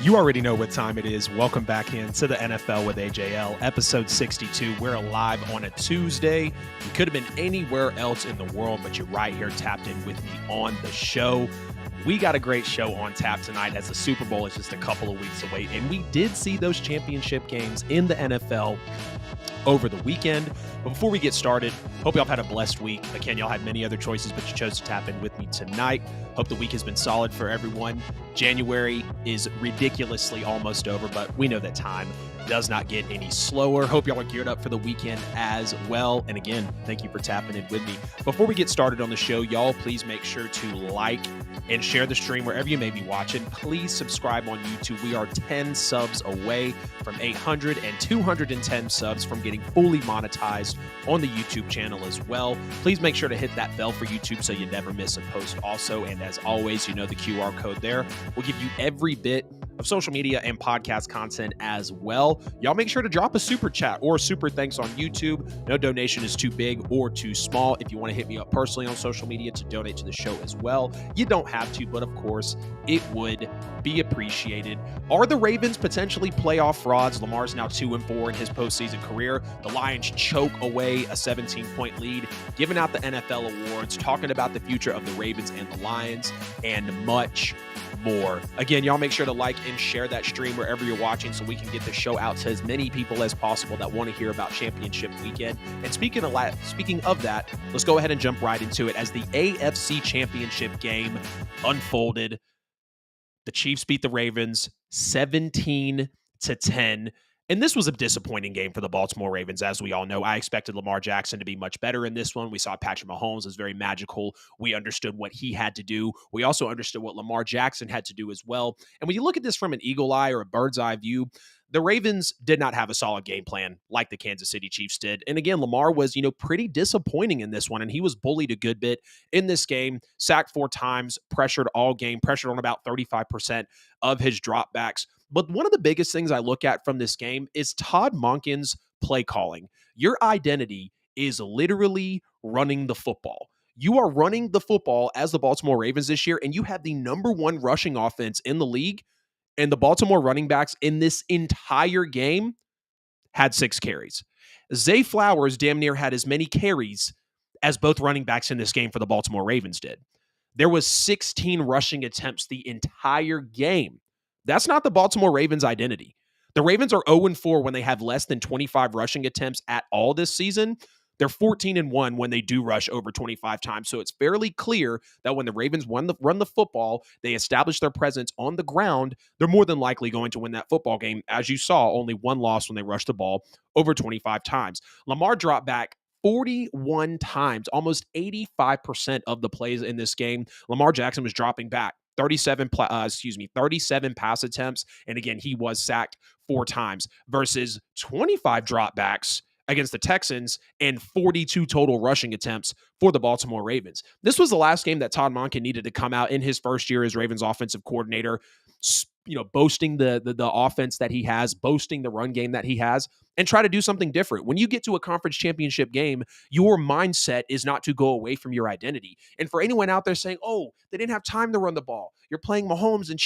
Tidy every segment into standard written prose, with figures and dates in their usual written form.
You already know what time it is. Welcome back into the NFL with AJL, episode 62. We're live on a Tuesday. You could have been anywhere else in the world, but you're right here tapped in with me on the show. We got a great show on tap tonight as the Super Bowl is just a couple of weeks away, and we did see those championship games in the NFL over the weekend. But before we get started, hope y'all had a blessed week. Again, y'all had many other choices, but you chose to tap in with me tonight. Hope the week has been solid for everyone. January is ridiculously almost over, but we know that time does not get any slower. Hope y'all are geared up for the weekend as well. And again, thank you for tapping in with me. Before we get started on the show, y'all, please make sure to like and share the stream wherever you may be watching. Please subscribe on YouTube. We are 10 subs away from 800 and 210 subs from getting fully monetized on the YouTube channel as well. Please make sure to hit that bell for YouTube so you never miss a post also. And as always, you know the QR code there will give you every bit of social media and podcast content as well. Y'all make sure to drop a super chat or a super thanks on YouTube. No donation is too big or too small. If you want to hit me up personally on social media to donate to the show as well, you don't have to, but of course, it would be appreciated. Are the Ravens potentially playoff frauds? Lamar's now 2-4 in his postseason career. The Lions choke away a 17-point lead, giving out the NFL awards, talking about the future of the Ravens and the Lions, and much more. Again, y'all make sure to like and share that stream wherever you're watching so we can get the show out to as many people as possible that want to hear about championship weekend. And speaking of that, let's go ahead and jump right into it as the AFC championship game unfolded. The Chiefs beat the Ravens 17-10. And this was a disappointing game for the Baltimore Ravens, as we all know. I expected Lamar Jackson to be much better in this one. We saw Patrick Mahomes was very magical. We understood what he had to do. We also understood what Lamar Jackson had to do as well. And when you look at this from an eagle eye or a bird's eye view, the Ravens did not have a solid game plan like the Kansas City Chiefs did. And again, Lamar was, pretty disappointing in this one, and he was bullied a good bit in this game, sacked 4 times, pressured all game, pressured on about 35% of his dropbacks. But one of the biggest things I look at from this game is Todd Monken's play calling. Your identity is literally running the football. You are running the football as the Baltimore Ravens this year, and you have the number 1 rushing offense in the league. And the Baltimore running backs in this entire game had 6 carries. Zay Flowers damn near had as many carries as both running backs in this game for the Baltimore Ravens did. There was 16 rushing attempts the entire game. That's not the Baltimore Ravens identity. The Ravens are 0-4 when they have less than 25 rushing attempts at all this season. They're 14-1 when they do rush over 25 times. So it's fairly clear that when the Ravens run the football, they establish their presence on the ground, they're more than likely going to win that football game. As you saw, only 1 loss when they rushed the ball over 25 times. Lamar dropped back 41 times, almost 85% of the plays in this game. Lamar Jackson was dropping back 37 pass attempts. And again, he was sacked 4 times versus 25 dropbacks against the Texans and 42 total rushing attempts for the Baltimore Ravens. This was the last game that Todd Monken needed to come out in his first year as Ravens offensive coordinator, boasting the offense that he has, boasting the run game that he has, and try to do something different. When you get to a conference championship game, your mindset is not to go away from your identity. And for anyone out there saying, oh, they didn't have time to run the ball, you're playing Mahomes and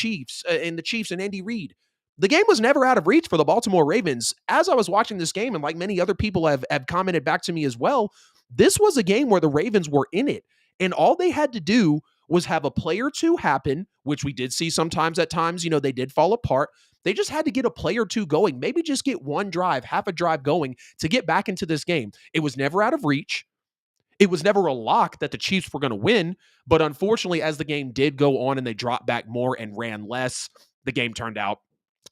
the Chiefs and Andy Reid. The game was never out of reach for the Baltimore Ravens. As I was watching this game, and like many other people have commented back to me as well, this was a game where the Ravens were in it. And all they had to do was have a play or two happen, which we did see sometimes at times, they did fall apart. They just had to get a play or two going, maybe just get one drive, half a drive going to get back into this game. It was never out of reach. It was never a lock that the Chiefs were going to win. But unfortunately, as the game did go on and they dropped back more and ran less, the game turned out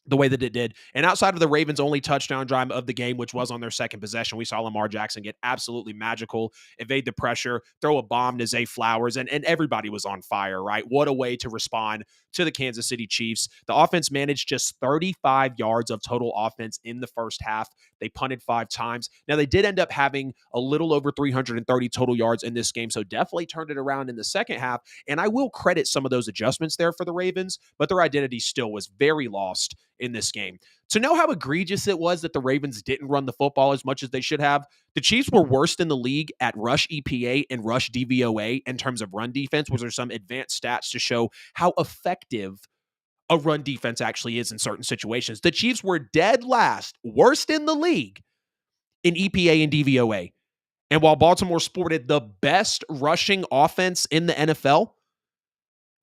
the way that it did. And outside of the Ravens' only touchdown drive of the game, which was on their second possession, we saw Lamar Jackson get absolutely magical, evade the pressure, throw a bomb to Zay Flowers, and everybody was on fire, right? What a way to respond to the Kansas City Chiefs. The offense managed just 35 yards of total offense in the first half. They punted 5 times. Now, they did end up having a little over 330 total yards in this game, so definitely turned it around in the second half. And I will credit some of those adjustments there for the Ravens, but their identity still was very lost in this game. To know how egregious it was that the Ravens didn't run the football as much as they should have, the Chiefs were worst in the league at rush EPA and rush DVOA in terms of run defense, which are some advanced stats to show how effective a run defense actually is in certain situations. The Chiefs were dead last, worst in the league in EPA and DVOA. And while Baltimore sported the best rushing offense in the NFL,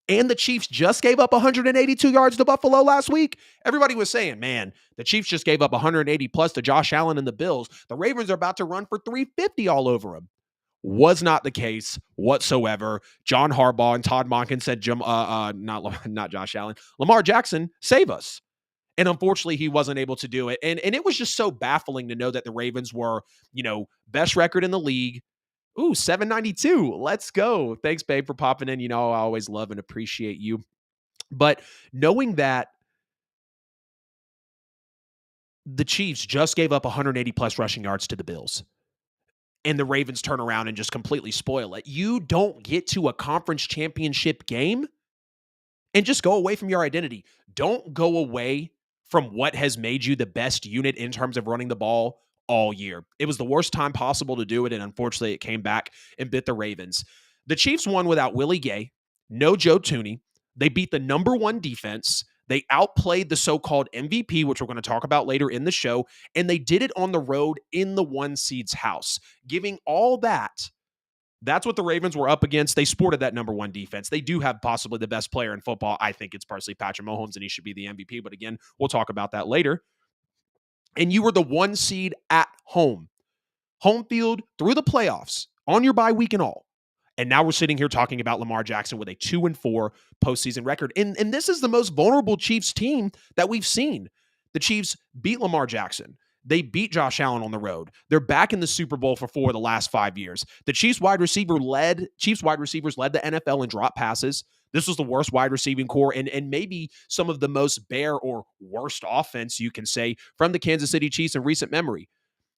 and the Chiefs just gave up 182 yards to Buffalo last week, everybody was saying, man, the Chiefs just gave up 180 plus to Josh Allen and the Bills. The Ravens are about to run for 350 all over them. Was not the case whatsoever. John Harbaugh and Todd Monken said, not Josh Allen, Lamar Jackson, save us. And unfortunately, he wasn't able to do it. And it was just so baffling to know that the Ravens were, best record in the league. Ooh, 792. Let's go. Thanks, babe, for popping in. I always love and appreciate you. But knowing that the Chiefs just gave up 180 plus rushing yards to the Bills, and the Ravens turn around and just completely spoil it. You don't get to a conference championship game and just go away from your identity. Don't go away from what has made you the best unit in terms of running the ball all year. It was the worst time possible to do it, and unfortunately it came back and bit the Ravens. The Chiefs won without Willie Gay, no Joe Thuney. They beat the number one defense. They outplayed the so-called MVP, which we're going to talk about later in the show, and they did it on the road in the one seed's house. Giving all that, that's what the Ravens were up against. They sported that number one defense. They do have possibly the best player in football. I think it's personally Patrick Mahomes, and he should be the MVP. But again, we'll talk about that later. And you were the one seed at home. Home field through the playoffs on your bye week and all. And now we're sitting here talking about Lamar Jackson with a 2-4 postseason record. And this is the most vulnerable Chiefs team that we've seen. The Chiefs beat Lamar Jackson. They beat Josh Allen on the road. They're back in the Super Bowl for 4 of the last 5 years. The Chiefs wide receivers led the NFL in drop passes. This was the worst wide receiving core and maybe some of the most bare or worst offense, you can say, from the Kansas City Chiefs in recent memory.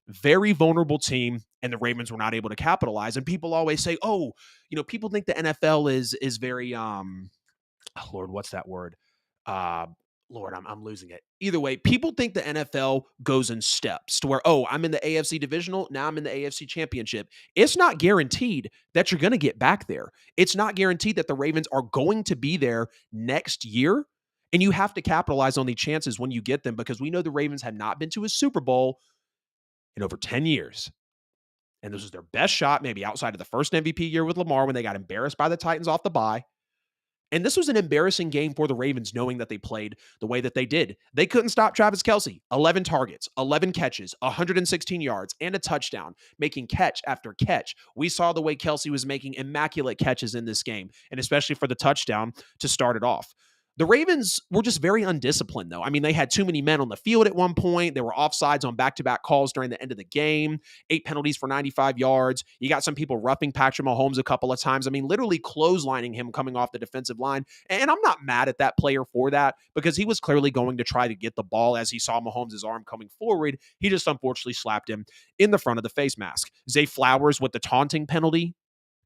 Very vulnerable team, and the Ravens were not able to capitalize. And people always say, people think the NFL is very, Lord, what's that word? Lord, I'm losing it. Either way, people think the NFL goes in steps to where, I'm in the AFC divisional, now I'm in the AFC championship. It's not guaranteed that you're going to get back there. It's not guaranteed that the Ravens are going to be there next year, and you have to capitalize on the chances when you get them, because we know the Ravens have not been to a Super Bowl in over 10 years. And this was their best shot, maybe outside of the first MVP year with Lamar when they got embarrassed by the Titans off the bye. And this was an embarrassing game for the Ravens, knowing that they played the way that they did. They couldn't stop Travis Kelce. 11 targets, 11 catches, 116 yards, and a touchdown, making catch after catch. We saw the way Kelce was making immaculate catches in this game, and especially for the touchdown to start it off. The Ravens were just very undisciplined, though. I mean, they had too many men on the field at one point. There were offsides on back-to-back calls during the end of the game, 8 penalties for 95 yards. You got some people roughing Patrick Mahomes a couple of times. I mean, literally clotheslining him coming off the defensive line. And I'm not mad at that player for that, because he was clearly going to try to get the ball as he saw Mahomes' arm coming forward. He just unfortunately slapped him in the front of the face mask. Zay Flowers with the taunting penalty.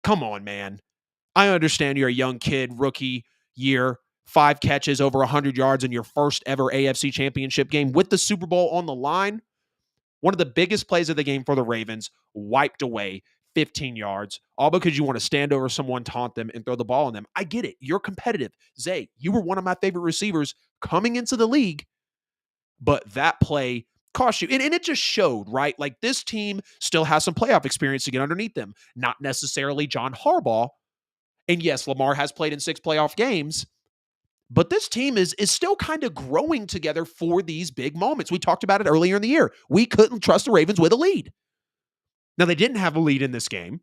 Come on, man. I understand you're a young kid, rookie year. 5 catches, over 100 yards in your first ever AFC championship game with the Super Bowl on the line. One of the biggest plays of the game for the Ravens, wiped away 15 yards, all because you want to stand over someone, taunt them, and throw the ball on them. I get it. You're competitive. Zay, you were one of my favorite receivers coming into the league, but that play cost you. And it just showed, right? Like, this team still has some playoff experience to get underneath them. Not necessarily John Harbaugh. And yes, Lamar has played in 6 playoff games, but this team is still kind of growing together for these big moments. We talked about it earlier in the year. We couldn't trust the Ravens with a lead. Now, they didn't have a lead in this game.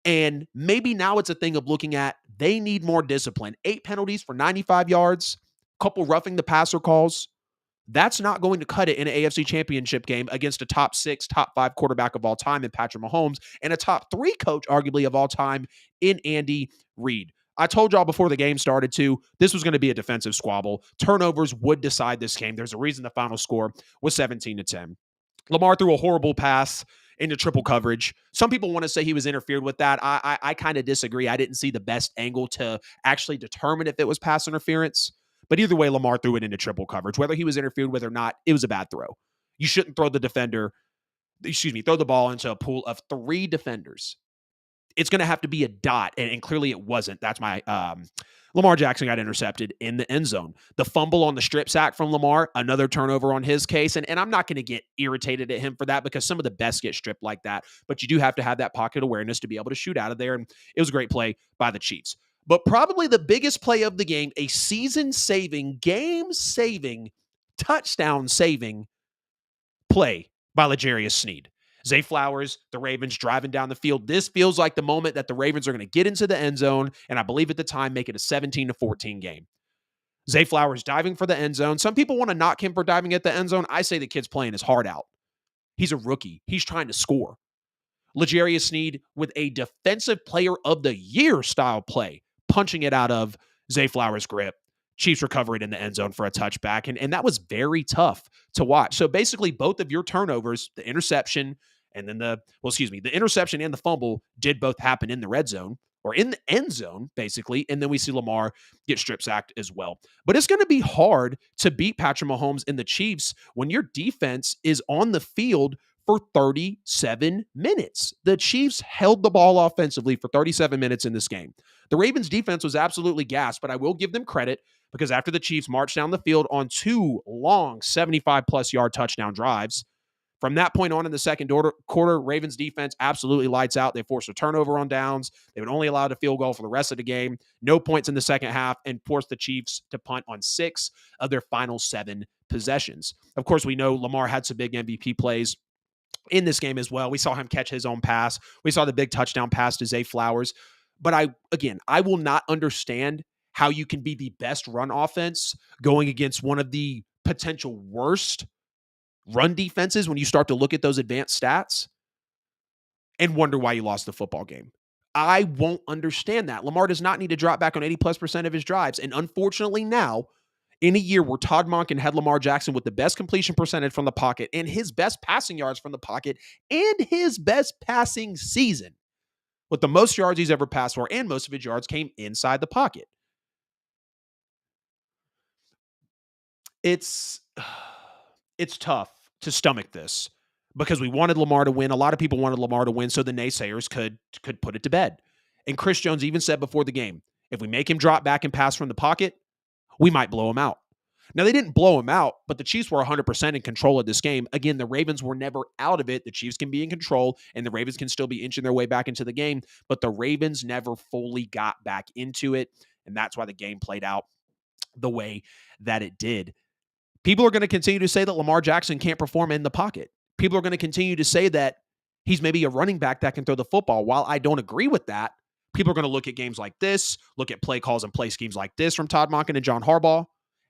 And maybe now it's a thing of looking at they need more discipline. 8 penalties for 95 yards, a couple roughing the passer calls. That's not going to cut it in an AFC championship game against a top 6, top 5 quarterback of all time in Patrick Mahomes and a top 3 coach, arguably, of all time in Andy Reid. I told y'all before the game started, too, this was going to be a defensive squabble. Turnovers would decide this game. There's a reason the final score was 17-10. Lamar threw a horrible pass into triple coverage. Some people want to say he was interfered with that. I kind of disagree. I didn't see the best angle to actually determine if it was pass interference. But either way, Lamar threw it into triple coverage. Whether he was interfered with or not, it was a bad throw. You shouldn't throw throw the ball into a pool of 3 defenders. It's going to have to be a dot, and clearly it wasn't. That's my Lamar Jackson got intercepted in the end zone. The fumble on the strip sack from Lamar, another turnover on his case, and I'm not going to get irritated at him for that because some of the best get stripped like that, but you do have to have that pocket awareness to be able to shoot out of there, and it was a great play by the Chiefs. But probably the biggest play of the game, a season-saving, game-saving, touchdown-saving play by L'Jarius Sneed. Zay Flowers, the Ravens driving down the field. This feels like the moment that the Ravens are going to get into the end zone, and I believe at the time make it a 17-14 game. Zay Flowers diving for the end zone. Some people want to knock him for diving at the end zone. I say the kid's playing his heart out. He's a rookie. He's trying to score. L'Jarius Sneed with a defensive player of the year style play, punching it out of Zay Flowers' grip. Chiefs recover it in the end zone for a touchback, and that was very tough to watch. So basically, both of your turnovers, the interception and then the interception and the fumble did both happen in the red zone or in the end zone, basically, and then we see Lamar get strip sacked as well. But it's going to be hard to beat Patrick Mahomes and the Chiefs when your defense is on the field for 37 minutes. The Chiefs held the ball offensively for 37 minutes in this game. The Ravens defense was absolutely gassed, but I will give them credit because after the Chiefs marched down the field on 2 long 75-plus yard touchdown drives, from that point on in the second quarter, Ravens defense absolutely lights out. They forced a turnover on downs. They would only allow a field goal for the rest of the game. No points in the second half, and forced the Chiefs to punt on 6 of their final 7 possessions. Of course, we know Lamar had some big MVP plays in this game as well. We saw him catch his own pass. We saw the big touchdown pass to Zay Flowers. But I will not understand how you can be the best run offense going against one of the potential worst run defenses when you start to look at those advanced stats and wonder why you lost the football game. I won't understand that. Lamar does not need to drop back on 80+% of his drives. And unfortunately now, in a year where Todd Monken had Lamar Jackson with the best completion percentage from the pocket and his best passing yards from the pocket and his best passing season, with the most yards he's ever passed for, and most of his yards came inside the pocket. It's tough to stomach this because we wanted Lamar to win. A lot of people wanted Lamar to win so the naysayers could put it to bed. And Chris Jones even said before the game, if we make him drop back and pass from the pocket, we might blow him out. Now, they didn't blow him out, but the Chiefs were 100% in control of this game. Again, the Ravens were never out of it. The Chiefs can be in control, and the Ravens can still be inching their way back into the game, but the Ravens never fully got back into it, and that's why the game played out the way that it did. People are going to continue to say that Lamar Jackson can't perform in the pocket. People are going to continue to say that he's maybe a running back that can throw the football. While I don't agree with that, people are going to look at games like this, look at play calls and play schemes like this from Todd Monken and John Harbaugh,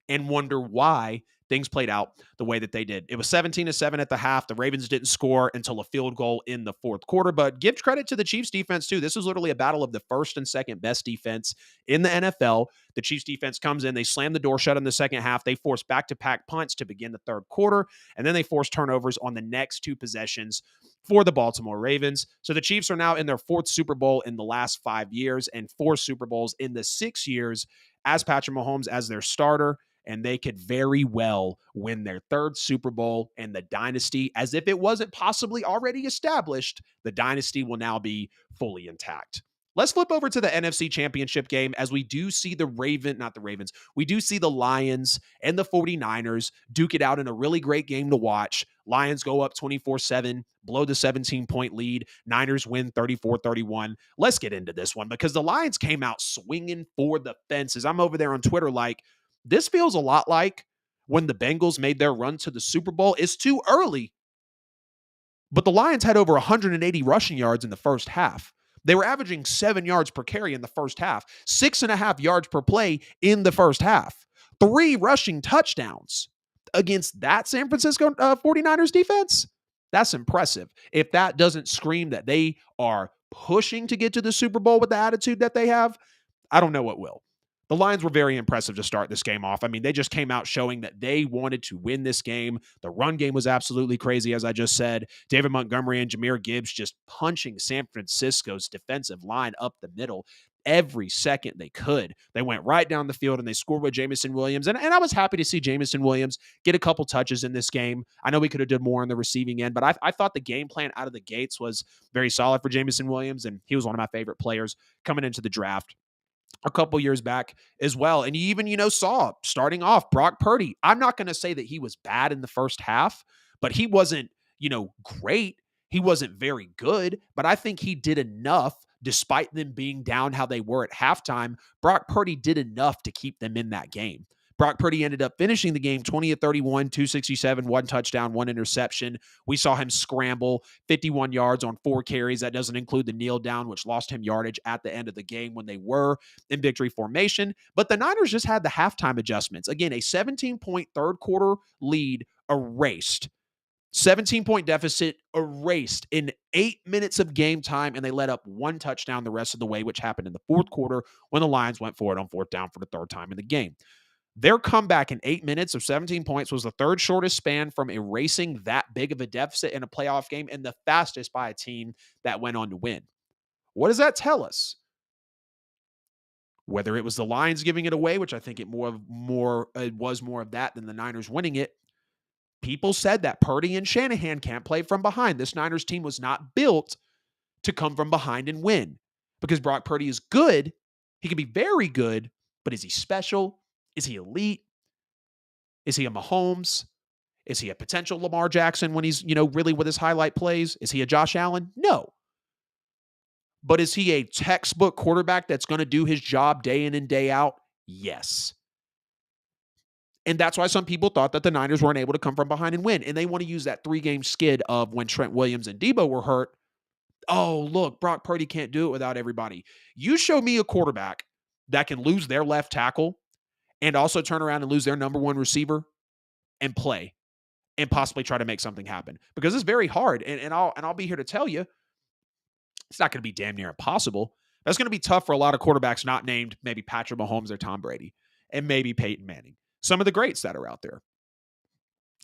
and wonder why things played out the way that they did. It was 17-7 at the half. The Ravens didn't score until a field goal in the fourth quarter, but give credit to the Chiefs defense too. This was literally a battle of the first and second best defense in the NFL. The Chiefs defense comes in, they slam the door shut in the second half. They force back-to-back punts to begin the third quarter, and then they force turnovers on the next 2 possessions for the Baltimore Ravens. So the Chiefs are now in their 4th Super Bowl in the last 5 years and 4 Super Bowls in the 6 years as Patrick Mahomes as their starter. And they could very well win their 3rd Super Bowl, and the dynasty, as if it wasn't possibly already established, the dynasty will now be fully intact. Let's flip over to the NFC Championship game as we do see we do see the Lions and the 49ers duke it out in a really great game to watch. Lions go up 24-7, blow the 17-point lead. Niners win 34-31. Let's get into this one because the Lions came out swinging for the fences. I'm over there on Twitter like, this feels a lot like when the Bengals made their run to the Super Bowl. It's too early, but the Lions had over 180 rushing yards in the first half. They were averaging 7 yards per carry in the first half, 6.5 yards per play in the first half, 3 rushing touchdowns against that San Francisco 49ers defense. That's impressive. If that doesn't scream that they are pushing to get to the Super Bowl with the attitude that they have, I don't know what will. The Lions were very impressive to start this game off. I mean, they just came out showing that they wanted to win this game. The run game was absolutely crazy, as I just said. David Montgomery and Jahmyr Gibbs just punching San Francisco's defensive line up the middle. every second they could. They went right down the field and they scored with Jameson Williams. And I was happy to see Jameson Williams get a couple touches in this game. I know we could have done more on the receiving end, but I thought the game plan out of the gates was very solid for Jameson Williams, and he was one of my favorite players coming into the draft a couple years back as well. And you even, saw starting off Brock Purdy. I'm not going to say that he was bad in the first half, but he wasn't, great. He wasn't very good, but I think he did enough despite them being down how they were at halftime. Brock Purdy did enough to keep them in that game. Brock Purdy ended up finishing the game 20 of 31, 267, 1 touchdown, 1 interception. We saw him scramble 51 yards on 4 carries. That doesn't include the kneel down, which lost him yardage at the end of the game when they were in victory formation. But the Niners just had the halftime adjustments. Again, a 17-point third quarter lead erased. 17-point deficit erased in 8 minutes of game time, and they let up 1 touchdown the rest of the way, which happened in the fourth quarter when the Lions went for it on fourth down for the third time in the game. Their comeback in 8 minutes of 17 points was the third shortest span from erasing that big of a deficit in a playoff game, and the fastest by a team that went on to win. What does that tell us? Whether it was the Lions giving it away, which I think it was more of that than the Niners winning it, people said that Purdy and Shanahan can't play from behind. This Niners team was not built to come from behind and win because Brock Purdy is good. He can be very good, but is he special? Is he elite? Is he a Mahomes? Is he a potential Lamar Jackson when he's, really with his highlight plays? Is he a Josh Allen? No. But is he a textbook quarterback that's going to do his job day in and day out? Yes. And that's why some people thought that the Niners weren't able to come from behind and win. And they want to use that 3-game skid of when Trent Williams and Debo were hurt. Oh, look, Brock Purdy can't do it without everybody. You show me a quarterback that can lose their left tackle and also turn around and lose their number 1 receiver and play and possibly try to make something happen, because it's very hard. And I'll be here to tell you, it's not going to be damn near impossible. That's going to be tough for a lot of quarterbacks not named maybe Patrick Mahomes or Tom Brady and maybe Peyton Manning, some of the greats that are out there.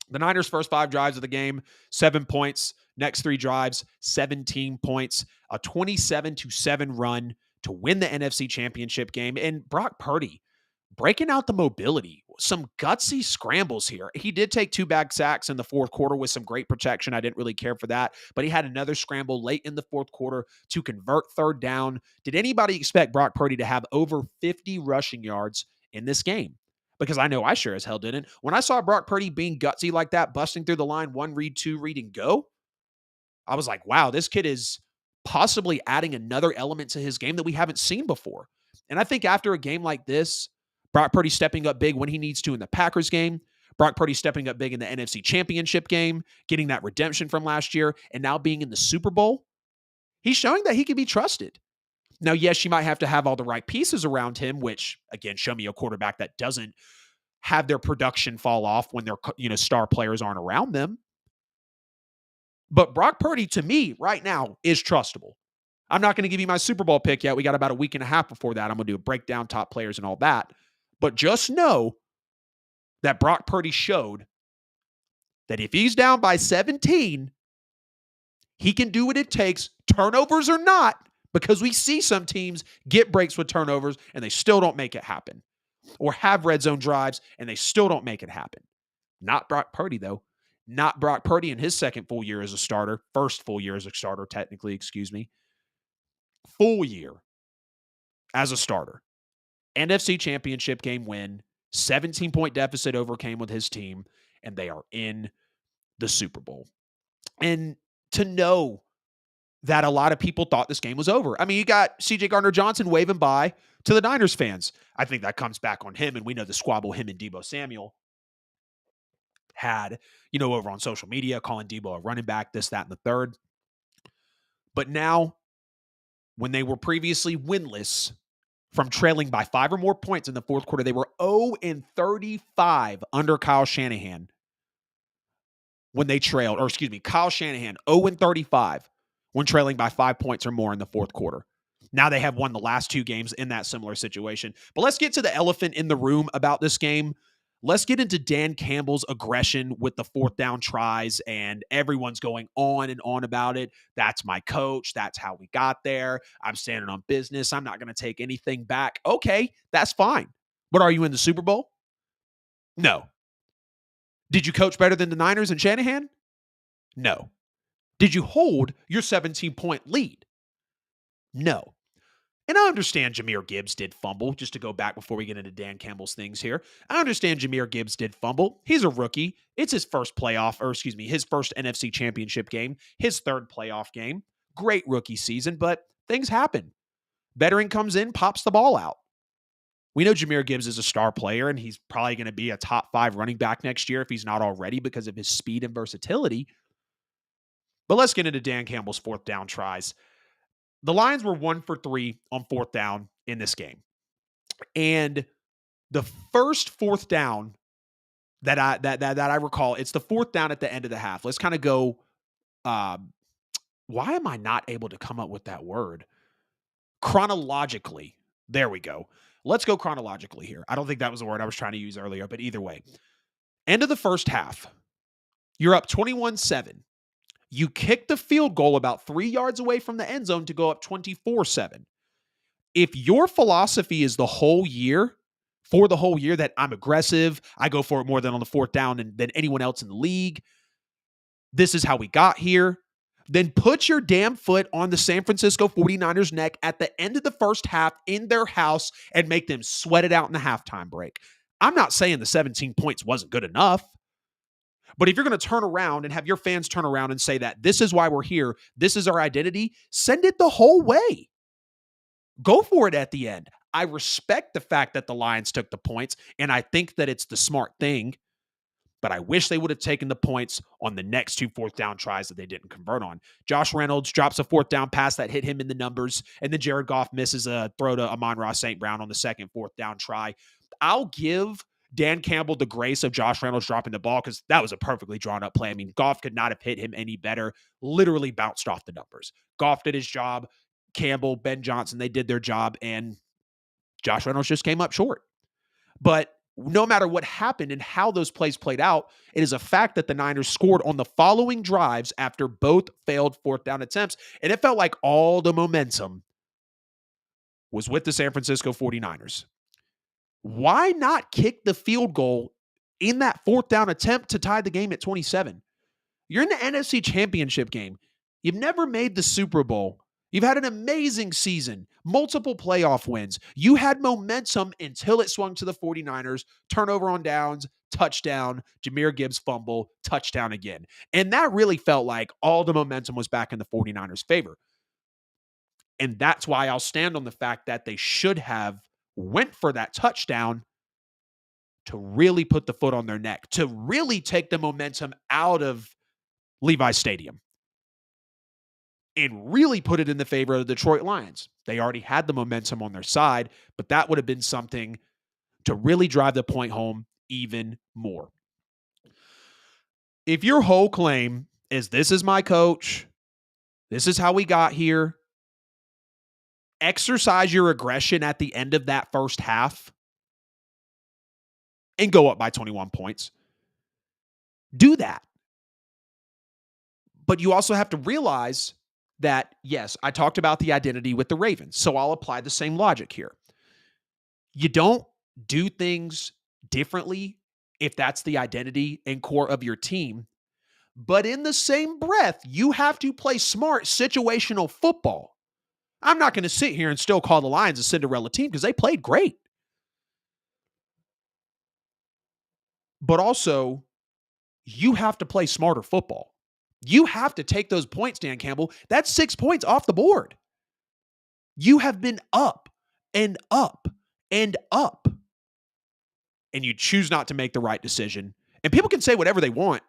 The Niners' first 5 drives of the game, 7 points. Next 3 drives, 17 points. A 27-7 run to win the NFC Championship game. And Brock Purdy breaking out the mobility, some gutsy scrambles here. He did take 2 bag sacks in the fourth quarter with some great protection. I didn't really care for that, but he had another scramble late in the fourth quarter to convert third down. Did anybody expect Brock Purdy to have over 50 rushing yards in this game? Because I know I sure as hell didn't. When I saw Brock Purdy being gutsy like that, busting through the line, 1 read, 2 read, and go, I was like, wow, this kid is possibly adding another element to his game that we haven't seen before. And I think after a game like this, Brock Purdy stepping up big when he needs to in the Packers game, Brock Purdy stepping up big in the NFC Championship game, getting that redemption from last year, and now being in the Super Bowl, he's showing that he can be trusted. Now, yes, you might have to have all the right pieces around him, which, again, show me a quarterback that doesn't have their production fall off when their star players aren't around them. But Brock Purdy, to me, right now, is trustable. I'm not going to give you my Super Bowl pick yet. We got about a week and a half before that. I'm going to do a breakdown, top players, and all that. But just know that Brock Purdy showed that if he's down by 17, he can do what it takes, turnovers or not, because we see some teams get breaks with turnovers and they still don't make it happen, or have red zone drives and they still don't make it happen. Not Brock Purdy, though. Not Brock Purdy in his second full year as a starter. First full year as a starter, technically, excuse me. Full year as a starter. NFC Championship game win, 17-point deficit overcame with his team, and they are in the Super Bowl. And to know that a lot of people thought this game was over. I mean, you got C.J. Gardner-Johnson waving bye to the Niners fans. I think that comes back on him, and we know the squabble him and Deebo Samuel had, over on social media, calling Deebo a running back, this, that, and the third. But now, when they were previously winless, from trailing by 5 or more points in the fourth quarter, they were 0-35 under Kyle Shanahan when they trailed, Kyle Shanahan, 0-35 when trailing by 5 points or more in the fourth quarter. Now they have won the last 2 games in that similar situation. But let's get to the elephant in the room about this game. let's get into Dan Campbell's aggression with the fourth down tries, and everyone's going on and on about it. That's my coach. That's how we got there. I'm standing on business. I'm not going to take anything back. Okay, that's fine. But are you in the Super Bowl? No. Did you coach better than the Niners and Shanahan? No. Did you hold your 17-point lead? No. And I understand Jahmyr Gibbs did fumble, just to go back before we get into Dan Campbell's things here. I understand Jahmyr Gibbs did fumble. He's a rookie. It's his first his first NFC championship game, his third playoff game. Great rookie season, but things happen. Veteran comes in, pops the ball out. We know Jahmyr Gibbs is a star player, and he's probably going to be a top 5 running back next year if he's not already because of his speed and versatility. But let's get into Dan Campbell's fourth down tries. The Lions were 1 for 3 on fourth down in this game. And the first fourth down that I recall, it's the fourth down at the end of the half. Let's kind of go, why am I not able to come up with that word? Chronologically. There we go. Let's go chronologically here. I don't think that was the word I was trying to use earlier, but either way. End of the first half. You're up 21-7. You kick the field goal about 3 yards away from the end zone to go up 24-7. If your philosophy is the whole year that I'm aggressive, I go for it more than on the fourth down than anyone else in the league, this is how we got here, then put your damn foot on the San Francisco 49ers neck at the end of the first half in their house and make them sweat it out in the halftime break. I'm not saying the 17 points wasn't good enough. But if you're going to turn around and have your fans turn around and say that this is why we're here, this is our identity, send it the whole way. Go for it at the end. I respect the fact that the Lions took the points, and I think that it's the smart thing, but I wish they would have taken the points on the next 2 fourth down tries that they didn't convert on. Josh Reynolds drops a fourth down pass that hit him in the numbers, and then Jared Goff misses a throw to Amon-Ra St. Brown on the second fourth down try. I'll give Dan Campbell the grace of Josh Reynolds dropping the ball because that was a perfectly drawn up play. I mean, Goff could not have hit him any better. Literally bounced off the numbers. Goff did his job. Campbell, Ben Johnson, they did their job, and Josh Reynolds just came up short. But no matter what happened and how those plays played out, it is a fact that the Niners scored on the following drives after both failed fourth down attempts, and it felt like all the momentum was with the San Francisco 49ers. Why not kick the field goal in that fourth down attempt to tie the game at 27? You're in the NFC Championship game. You've never made the Super Bowl. You've had an amazing season, multiple playoff wins. You had momentum until it swung to the 49ers, turnover on downs, touchdown, Jahmyr Gibbs fumble, touchdown again. And that really felt like all the momentum was back in the 49ers' favor. And that's why I'll stand on the fact that they should have went for that touchdown to really put the foot on their neck, to really take the momentum out of Levi's Stadium and really put it in the favor of the Detroit Lions. They already had the momentum on their side, but that would have been something to really drive the point home even more. If your whole claim is this is my coach, this is how we got here, exercise your aggression at the end of that first half and go up by 21 points. Do that. But you also have to realize that, yes, I talked about the identity with the Ravens, so I'll apply the same logic here. You don't do things differently if that's the identity and core of your team. But in the same breath, you have to play smart situational football. I'm not going to sit here and still call the Lions a Cinderella team because they played great. But also, you have to play smarter football. You have to take those points, Dan Campbell. That's 6 points off the board. You have been up and up and up. And you choose not to make the right decision. And people can say whatever they want.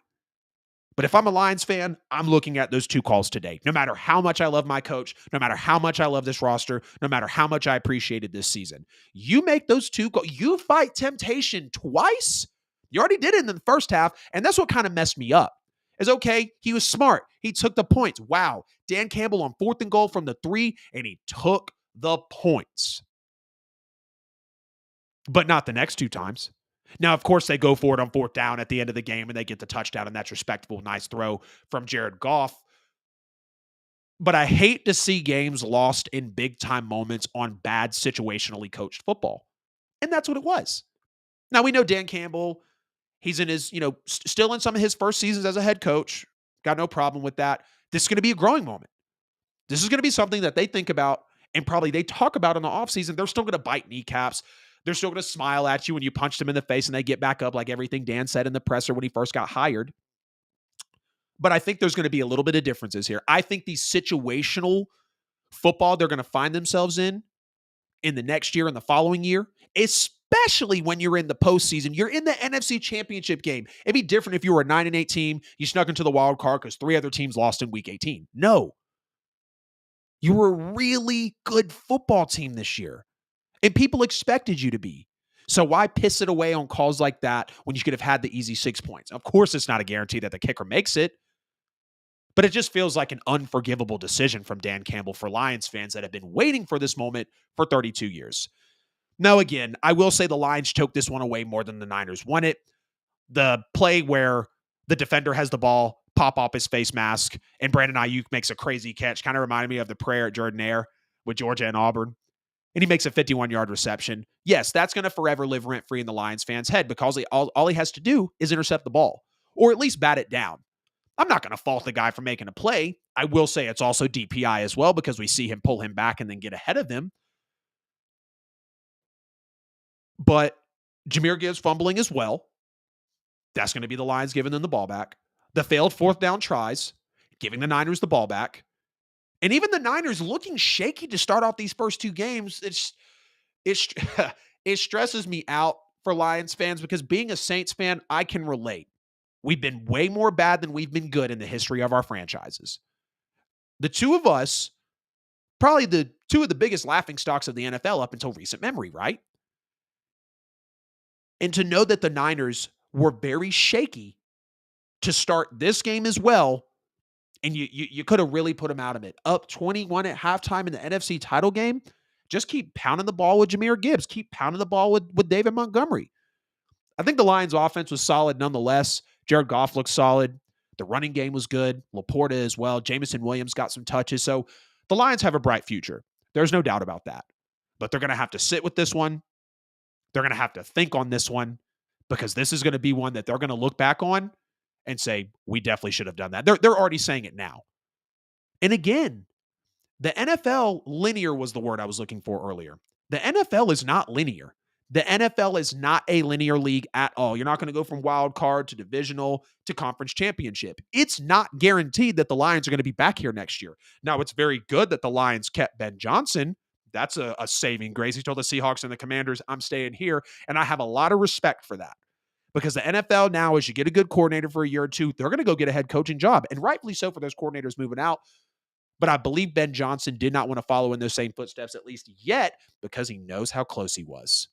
But if I'm a Lions fan, I'm looking at those 2 calls today. No matter how much I love my coach, no matter how much I love this roster, no matter how much I appreciated this season, you make those 2 calls. You fight temptation twice. You already did it in the first half, and that's what kind of messed me up. Is okay, he was smart. He took the points. Wow. Dan Campbell on 4th and goal from the 3, and he took the points. But not the next 2 times. Now, of course, they go for it on fourth down at the end of the game and they get the touchdown, and that's respectable. Nice throw from Jared Goff. But I hate to see games lost in big time moments on bad situationally coached football. And that's what it was. Now, we know Dan Campbell, he's in his, still in some of his first seasons as a head coach. Got no problem with that. This is going to be a growing moment. This is going to be something that they think about and probably they talk about in the offseason. They're still going to bite kneecaps. They're still going to smile at you when you punch them in the face and they get back up, like everything Dan said in the presser when he first got hired. But I think there's going to be a little bit of differences here. I think the situational football they're going to find themselves in the next year and the following year, especially when you're in the postseason, you're in the NFC Championship game. It'd be different if you were a 9-8 team, you snuck into the wild card because 3 other teams lost in week 18. No. You were a really good football team this year, and people expected you to be. So why piss it away on calls like that when you could have had the easy 6 points? Of course, it's not a guarantee that the kicker makes it, but it just feels like an unforgivable decision from Dan Campbell for Lions fans that have been waiting for this moment for 32 years. Now, again, I will say the Lions choked this one away more than the Niners won it. The play where the defender has the ball pop off his face mask and Brandon Ayuk makes a crazy catch kind of reminded me of the prayer at Jordan-Hare with Georgia and Auburn. And he makes a 51-yard reception. Yes, that's going to forever live rent-free in the Lions fans' head because all he has to do is intercept the ball or at least bat it down. I'm not going to fault the guy for making a play. I will say it's also DPI as well because we see him pull him back and then get ahead of him. But Jahmyr Gibbs fumbling as well. That's going to be the Lions giving them the ball back. The failed fourth down tries, giving the Niners the ball back. And even the Niners looking shaky to start off these first 2 games. It stresses me out for Lions fans because being a Saints fan, I can relate. We've been way more bad than we've been good in the history of our franchises. The two of us, probably the 2 of the biggest laughingstocks of the NFL up until recent memory, right? And to know that the Niners were very shaky to start this game as well, and you could have really put them out of it. Up 21 at halftime in the NFC title game, just keep pounding the ball with Jahmyr Gibbs. Keep pounding the ball with David Montgomery. I think the Lions' offense was solid nonetheless. Jared Goff looked solid. The running game was good. Laporta as well. Jameson Williams got some touches. So the Lions have a bright future. There's no doubt about that. But they're going to have to sit with this one. They're going to have to think on this one because this is going to be one that they're going to look back on and say, we definitely should have done that. They're already saying it now. And again, the NFL, linear was the word I was looking for earlier. The NFL is not linear. The NFL is not a linear league at all. You're not going to go from wild card to divisional to conference championship. It's not guaranteed that the Lions are going to be back here next year. Now, it's very good that the Lions kept Ben Johnson. That's a saving grace. He told the Seahawks and the Commanders, I'm staying here. And I have a lot of respect for that. Because the NFL now, as you get a good coordinator for a year or two, they're going to go get a head coaching job. And rightfully so for those coordinators moving out. But I believe Ben Johnson did not want to follow in those same footsteps, at least yet, because he knows how close he was.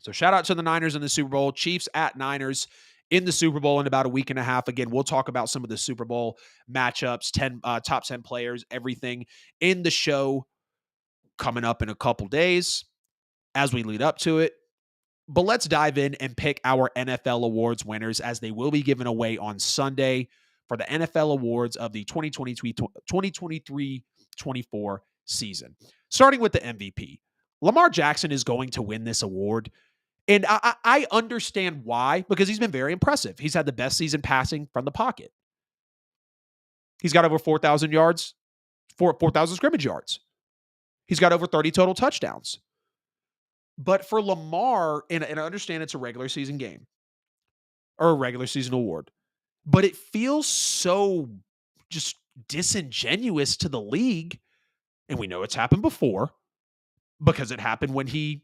So shout out to the Niners in the Super Bowl. Chiefs at Niners in the Super Bowl in about a week and a half. Again, we'll talk about some of the Super Bowl matchups, top 10 players, everything in the show coming up in a couple days as we lead up to it. But let's dive in and pick our NFL awards winners as they will be given away on Sunday for the NFL awards of the 2023-24 season. Starting with the MVP. Lamar Jackson is going to win this award. And I understand why, because he's been very impressive. He's had the best season passing from the pocket. He's got over 4,000 yards, 4,000 scrimmage yards. He's got over 30 total touchdowns. But for Lamar, and I understand it's a regular season game or a regular season award, but it feels so just disingenuous to the league. And we know it's happened before because it happened when he,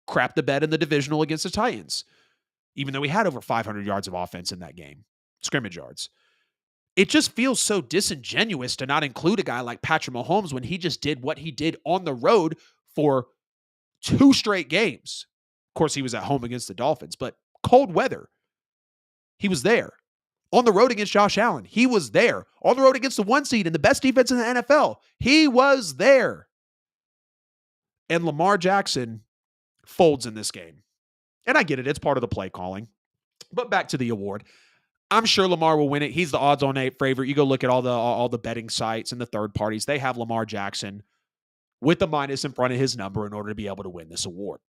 crapped the bed in the divisional against the Titans, even though he had over 500 yards of offense in that game, scrimmage yards. It just feels so disingenuous to not include a guy like Patrick Mahomes when he just did what he did on the road for 2 straight games. Of course, he was at home against the Dolphins, but cold weather. He was there. On the road against Josh Allen, he was there. On the road against the 1 seed and the best defense in the NFL, he was there. And Lamar Jackson folds in this game. And I get it. It's part of the play calling. But back to the award. I'm sure Lamar will win it. He's the odds-on favorite. You go look at all the betting sites and the third parties. They have Lamar Jackson with the minus in front of his number in order to be able to win this award.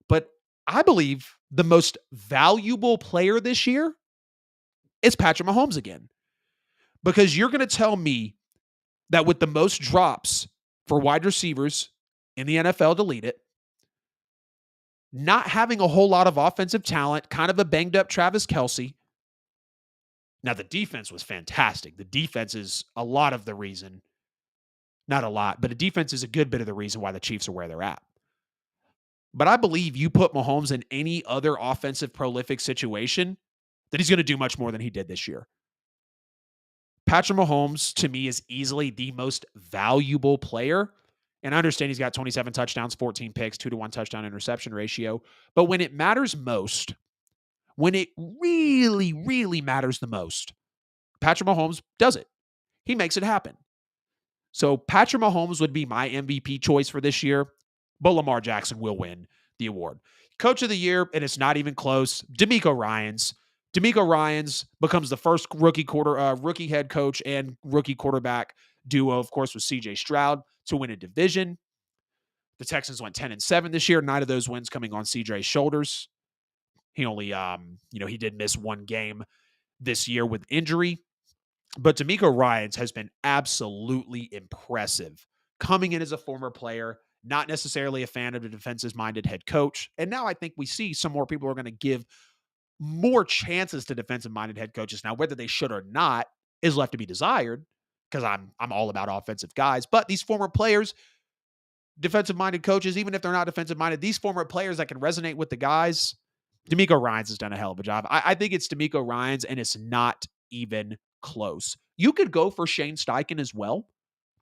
But I believe the most valuable player this year is Patrick Mahomes again. Because you're going to tell me that with the most drops for wide receivers in the NFL to lead it, not having a whole lot of offensive talent, kind of a banged up Travis Kelce. Now, the defense was fantastic. The defense is a lot of the reason, not a lot, but the defense is a good bit of the reason why the Chiefs are where they're at. But I believe you put Mahomes in any other offensive prolific situation that he's going to do much more than he did this year. Patrick Mahomes, to me, is easily the most valuable player. And I understand he's got 27 touchdowns, 14 picks, 2-to-1 touchdown interception ratio. But when it matters most, when it really, really matters the most, Patrick Mahomes does it. He makes it happen. So Patrick Mahomes would be my MVP choice for this year, but Lamar Jackson will win the award. Coach of the year, and it's not even close, DeMeco Ryans. DeMeco Ryans becomes the first rookie head coach and rookie quarterback duo, of course, with C.J. Stroud to win a division. The Texans went 10-7 this year. 9 of those wins coming on C.J.'s shoulders. He only, he did miss one game this year with injury. But DeMeco Ryans has been absolutely impressive. Coming in as a former player, not necessarily a fan of the defensive-minded head coach. And now I think we see some more people are going to give more chances to defensive-minded head coaches. Now, whether they should or not is left to be desired, because I'm all about offensive guys. But these former players, defensive-minded coaches, even if they're not defensive-minded, these former players that can resonate with the guys, DeMeco Ryans has done a hell of a job. I think it's DeMeco Ryans, and it's not even close. You could go for Shane Steichen as well.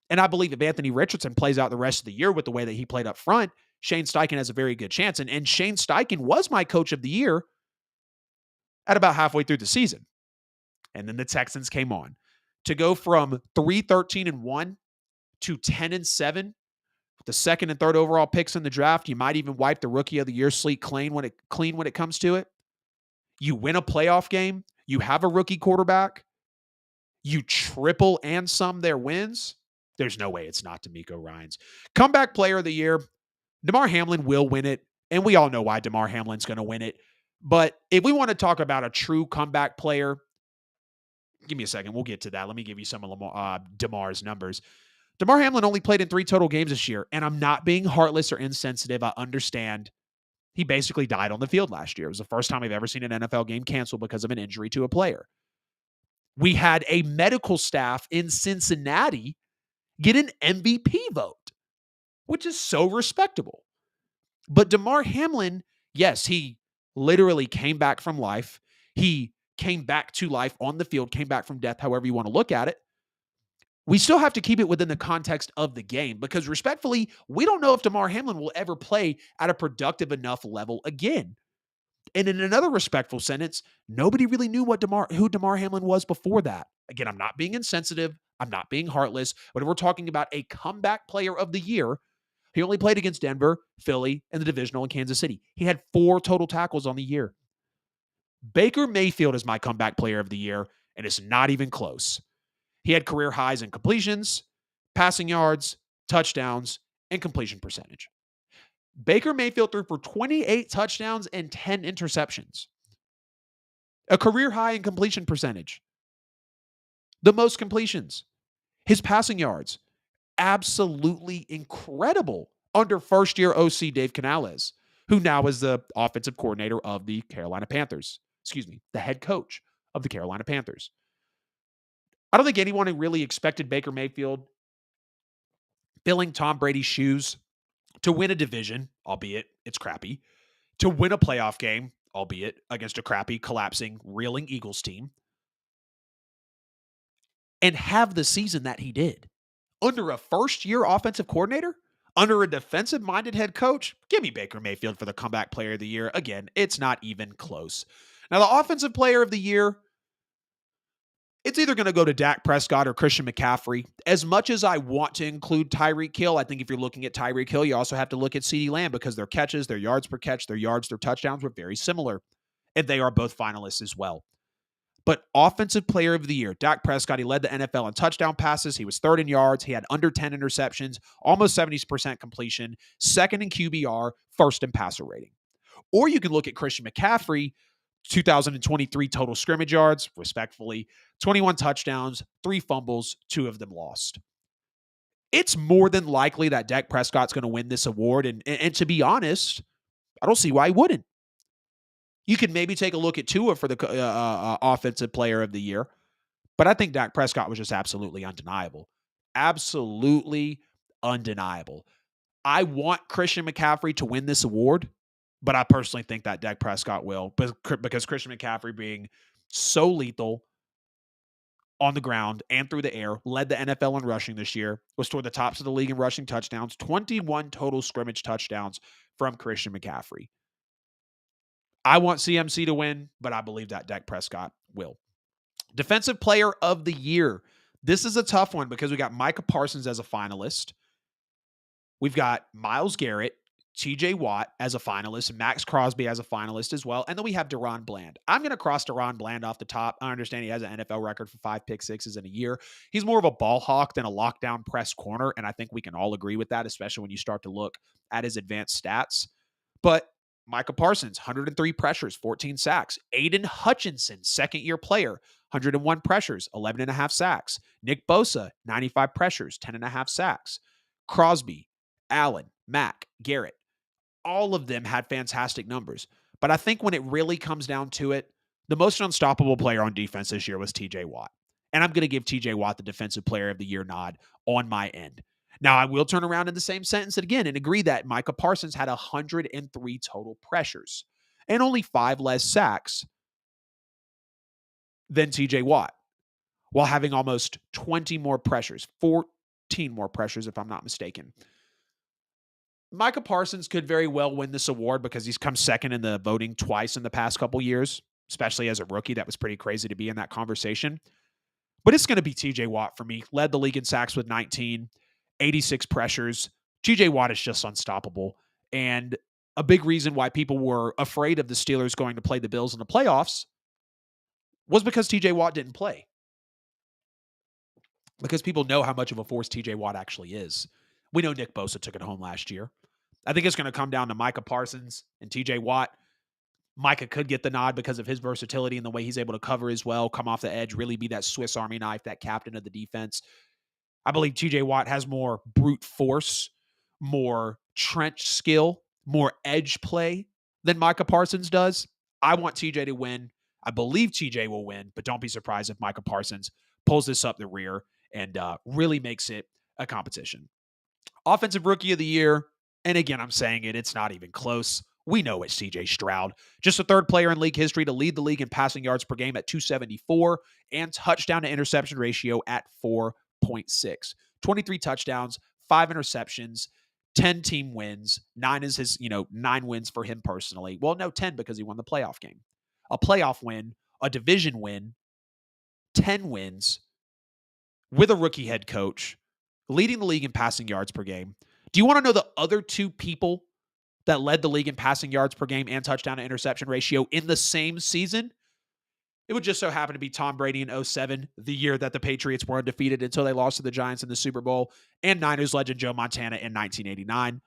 And I believe if Anthony Richardson plays out the rest of the year with the way that he played up front, Shane Steichen has a very good chance. And Shane Steichen was my coach of the year at about halfway through the season. And then the Texans came on to go from 3-13-1 to 10-7 with the second and third overall picks in the draft. You might even wipe the rookie of the year slate clean when it comes to it. You win a playoff game. You have a rookie quarterback. You triple and sum their wins. There's no way it's not DeMeco Ryans. Comeback player of the year, Damar Hamlin will win it. And we all know why Damar Hamlin's going to win it. But if we want to talk about a true comeback player, give me a second. We'll get to that. Let me give you some of Damar's numbers. Damar Hamlin only played in 3 total games this year. And I'm not being heartless or insensitive. I understand he basically died on the field last year. It was the first time I've ever seen an NFL game canceled because of an injury to a player. We had a medical staff in Cincinnati get an MVP vote, which is so respectable. But Damar Hamlin, yes, he literally came back from life. He came back to life on the field, came back from death, however you want to look at it. We still have to keep it within the context of the game because respectfully, we don't know if Damar Hamlin will ever play at a productive enough level again. And in another respectful sentence, nobody really knew who Damar Hamlin was before that. Again, I'm not being insensitive. I'm not being heartless. But if we're talking about a comeback player of the year, he only played against Denver, Philly, and the divisional in Kansas City. He had 4 total tackles on the year. Baker Mayfield is my comeback player of the year, and it's not even close. He had career highs in completions, passing yards, touchdowns, and completion percentage. Baker Mayfield threw for 28 touchdowns and 10 interceptions. A career high in completion percentage. The most completions. His passing yards. Absolutely incredible under first-year OC Dave Canales, who now is the offensive coordinator of the Carolina Panthers. The head coach of the Carolina Panthers. I don't think anyone really expected Baker Mayfield filling Tom Brady's shoes to win a division, albeit it's crappy, to win a playoff game, albeit against a crappy, collapsing, reeling Eagles team, and have the season that he did. Under a first-year offensive coordinator, under a defensive-minded head coach, give me Baker Mayfield for the comeback player of the year. Again, it's not even close. Now, the offensive player of the year, It's either going to go to Dak Prescott or Christian McCaffrey. As much as I want to include Tyreek Hill, I think if you're looking at Tyreek Hill, you also have to look at CeeDee Lamb because their catches, their yards per catch, their yards, their touchdowns were very similar. And they are both finalists as well. But offensive player of the year, Dak Prescott, he led the NFL in touchdown passes. He was third in yards. He had under 10 interceptions, almost 70% completion, second in QBR, first in passer rating. Or you can look at Christian McCaffrey, 2023 total scrimmage yards, respectfully, 21 touchdowns, 3 fumbles, 2 of them lost. It's more than likely that Dak Prescott's going to win this award. And to be honest, I don't see why he wouldn't. You could maybe take a look at Tua for the offensive player of the year. But I think Dak Prescott was just absolutely undeniable. Absolutely undeniable. I want Christian McCaffrey to win this award, but I personally think that Dak Prescott will because Christian McCaffrey being so lethal on the ground and through the air, led the NFL in rushing this year, was toward the tops of the league in rushing touchdowns, 21 total scrimmage touchdowns from Christian McCaffrey. I want CMC to win, but I believe that Dak Prescott will. Defensive player of the year. This is a tough one because we got Micah Parsons as a finalist. We've got Myles Garrett, TJ Watt as a finalist, and Max Crosby as a finalist as well. And then we have Deron Bland. I'm going to cross Deron Bland off the top. I understand he has an NFL record for 5 pick sixes in a year. He's more of a ball hawk than a lockdown press corner. And I think we can all agree with that, especially when you start to look at his advanced stats. But Micah Parsons, 103 pressures, 14 sacks. Aiden Hutchinson, second-year player, 101 pressures, 11 and a half sacks. Nick Bosa, 95 pressures, 10 and a half sacks. Crosby, Allen, Mack, Garrett, all of them had fantastic numbers. But I think when it really comes down to it, the most unstoppable player on defense this year was TJ Watt. And I'm going to give TJ Watt the defensive player of the year nod on my end. Now, I will turn around in the same sentence again and agree that Micah Parsons had 103 total pressures and only 5 less sacks than TJ Watt, while having almost 20 more pressures, 14 more pressures, if I'm not mistaken. Micah Parsons could very well win this award because he's come second in the voting twice in the past couple years, especially as a rookie. That was pretty crazy to be in that conversation. But it's going to be TJ Watt for me. Led the league in sacks with 19, 86 pressures. TJ Watt is just unstoppable. And a big reason why people were afraid of the Steelers going to play the Bills in the playoffs was because TJ Watt didn't play. Because people know how much of a force TJ Watt actually is. We know Nick Bosa took it home last year. I think it's going to come down to Micah Parsons and TJ Watt. Micah could get the nod because of his versatility and the way he's able to cover as well, come off the edge, really be that Swiss Army knife, that captain of the defense. I believe TJ Watt has more brute force, more trench skill, more edge play than Micah Parsons does. I want TJ to win. I believe TJ will win, but don't be surprised if Micah Parsons pulls this up the rear and really makes it a competition. Offensive Rookie of the Year, and again, I'm saying it, it's not even close. We know it's C.J. Stroud. Just the third player in league history to lead the league in passing yards per game at 274 and touchdown to interception ratio at 4.6. 23 touchdowns, 5 interceptions, 10 team wins. 9 is his, 9 wins for him personally. Well, no, 10 because he won the playoff game. A playoff win, a division win, 10 wins with a rookie head coach, leading the league in passing yards per game. Do you want to know the other 2 people that led the league in passing yards per game and touchdown to interception ratio in the same season? It would just so happen to be Tom Brady in 2007, the year that the Patriots were undefeated until they lost to the Giants in the Super Bowl, and Niners legend Joe Montana in 1989.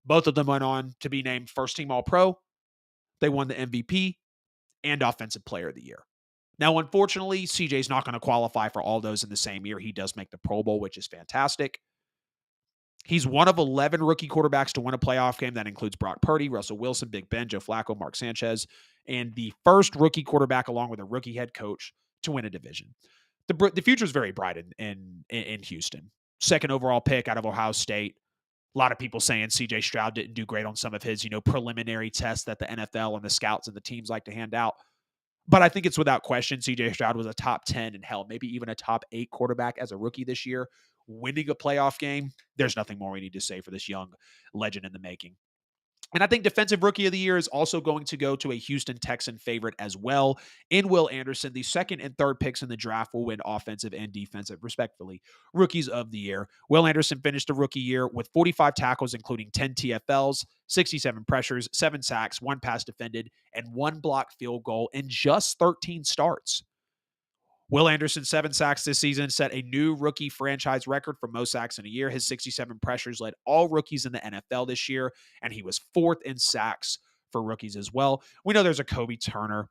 Both of them went on to be named first team All-Pro. They won the MVP and Offensive Player of the Year. Now, unfortunately, CJ's not going to qualify for all those in the same year. He does make the Pro Bowl, which is fantastic. He's one of 11 rookie quarterbacks to win a playoff game. That includes Brock Purdy, Russell Wilson, Big Ben, Joe Flacco, Mark Sanchez, and the first rookie quarterback along with a rookie head coach to win a division. The future is very bright in Houston. Second overall pick out of Ohio State. A lot of people saying C.J. Stroud didn't do great on some of his, preliminary tests that the NFL and the scouts and the teams like to hand out. But I think it's without question C.J. Stroud was a top 10 and hell, maybe even a top 8 quarterback as a rookie this year. Winning a playoff game, there's nothing more we need to say for this young legend in the making. And I think Defensive Rookie of the Year is also going to go to a Houston Texan favorite as well in Will Anderson. The second and third picks in the draft will win offensive and defensive, respectively, Rookies of the Year. Will Anderson finished the rookie year with 45 tackles, including 10 TFLs, 67 pressures, 7 sacks, 1 pass defended, and 1 blocked field goal in just 13 starts. Will Anderson, 7 sacks this season, set a new rookie franchise record for most sacks in a year. His 67 pressures led all rookies in the NFL this year, and he was 4th in sacks for rookies as well. We know there's a Kobe Turner.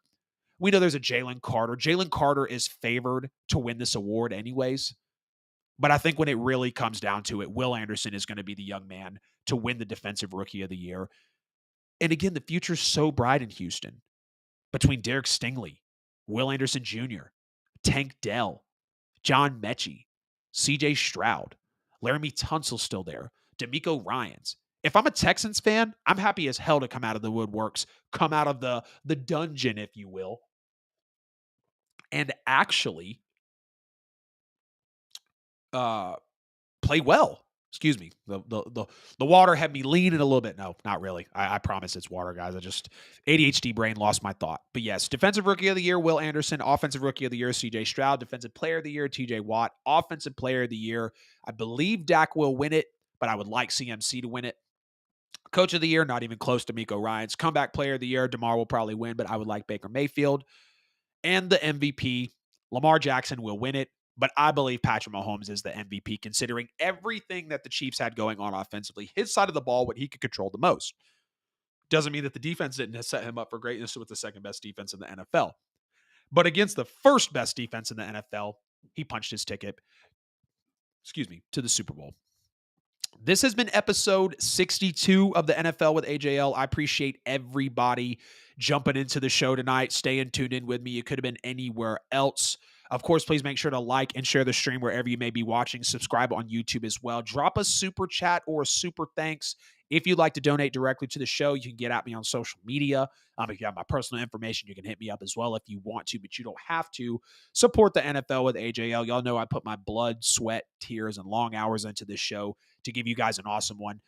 We know there's a Jalen Carter. Jalen Carter is favored to win this award anyways. But I think when it really comes down to it, Will Anderson is going to be the young man to win the Defensive Rookie of the Year. And again, the future's so bright in Houston between Derek Stingley, Will Anderson Jr., Tank Dell, John Mechie, CJ Stroud, Laramie Tunsil's still there, D'Amico Ryans. If I'm a Texans fan, I'm happy as hell to come out of the woodworks, come out of the dungeon, if you will, and actually play well. Excuse me. The water had me leaning a little bit. No, not really. I promise it's water, guys. I just ADHD brain lost my thought. But yes, Defensive Rookie of the Year, Will Anderson. Offensive Rookie of the Year, CJ Stroud. Defensive Player of the Year, TJ Watt. Offensive Player of the Year, I believe Dak will win it, but I would like CMC to win it. Coach of the Year, not even close to Miko Ryans. Comeback Player of the Year, DeMar will probably win, but I would like Baker Mayfield. And the MVP, Lamar Jackson will win it. But I believe Patrick Mahomes is the MVP, considering everything that the Chiefs had going on offensively. His side of the ball, what he could control the most. Doesn't mean that the defense didn't set him up for greatness with the second best defense in the NFL. But against the first best defense in the NFL, he punched his ticket, to the Super Bowl. This has been episode 62 of the NFL with AJL. I appreciate everybody jumping into the show tonight, staying tuned in with me. You could have been anywhere else. Of course, please make sure to like and share the stream wherever you may be watching. Subscribe on YouTube as well. Drop a super chat or a super thanks. If you'd like to donate directly to the show, you can get at me on social media. If you have my personal information, you can hit me up as well if you want to, but you don't have to. Support the NFL with AJL. Y'all know I put my blood, sweat, tears, and long hours into this show to give you guys an awesome one.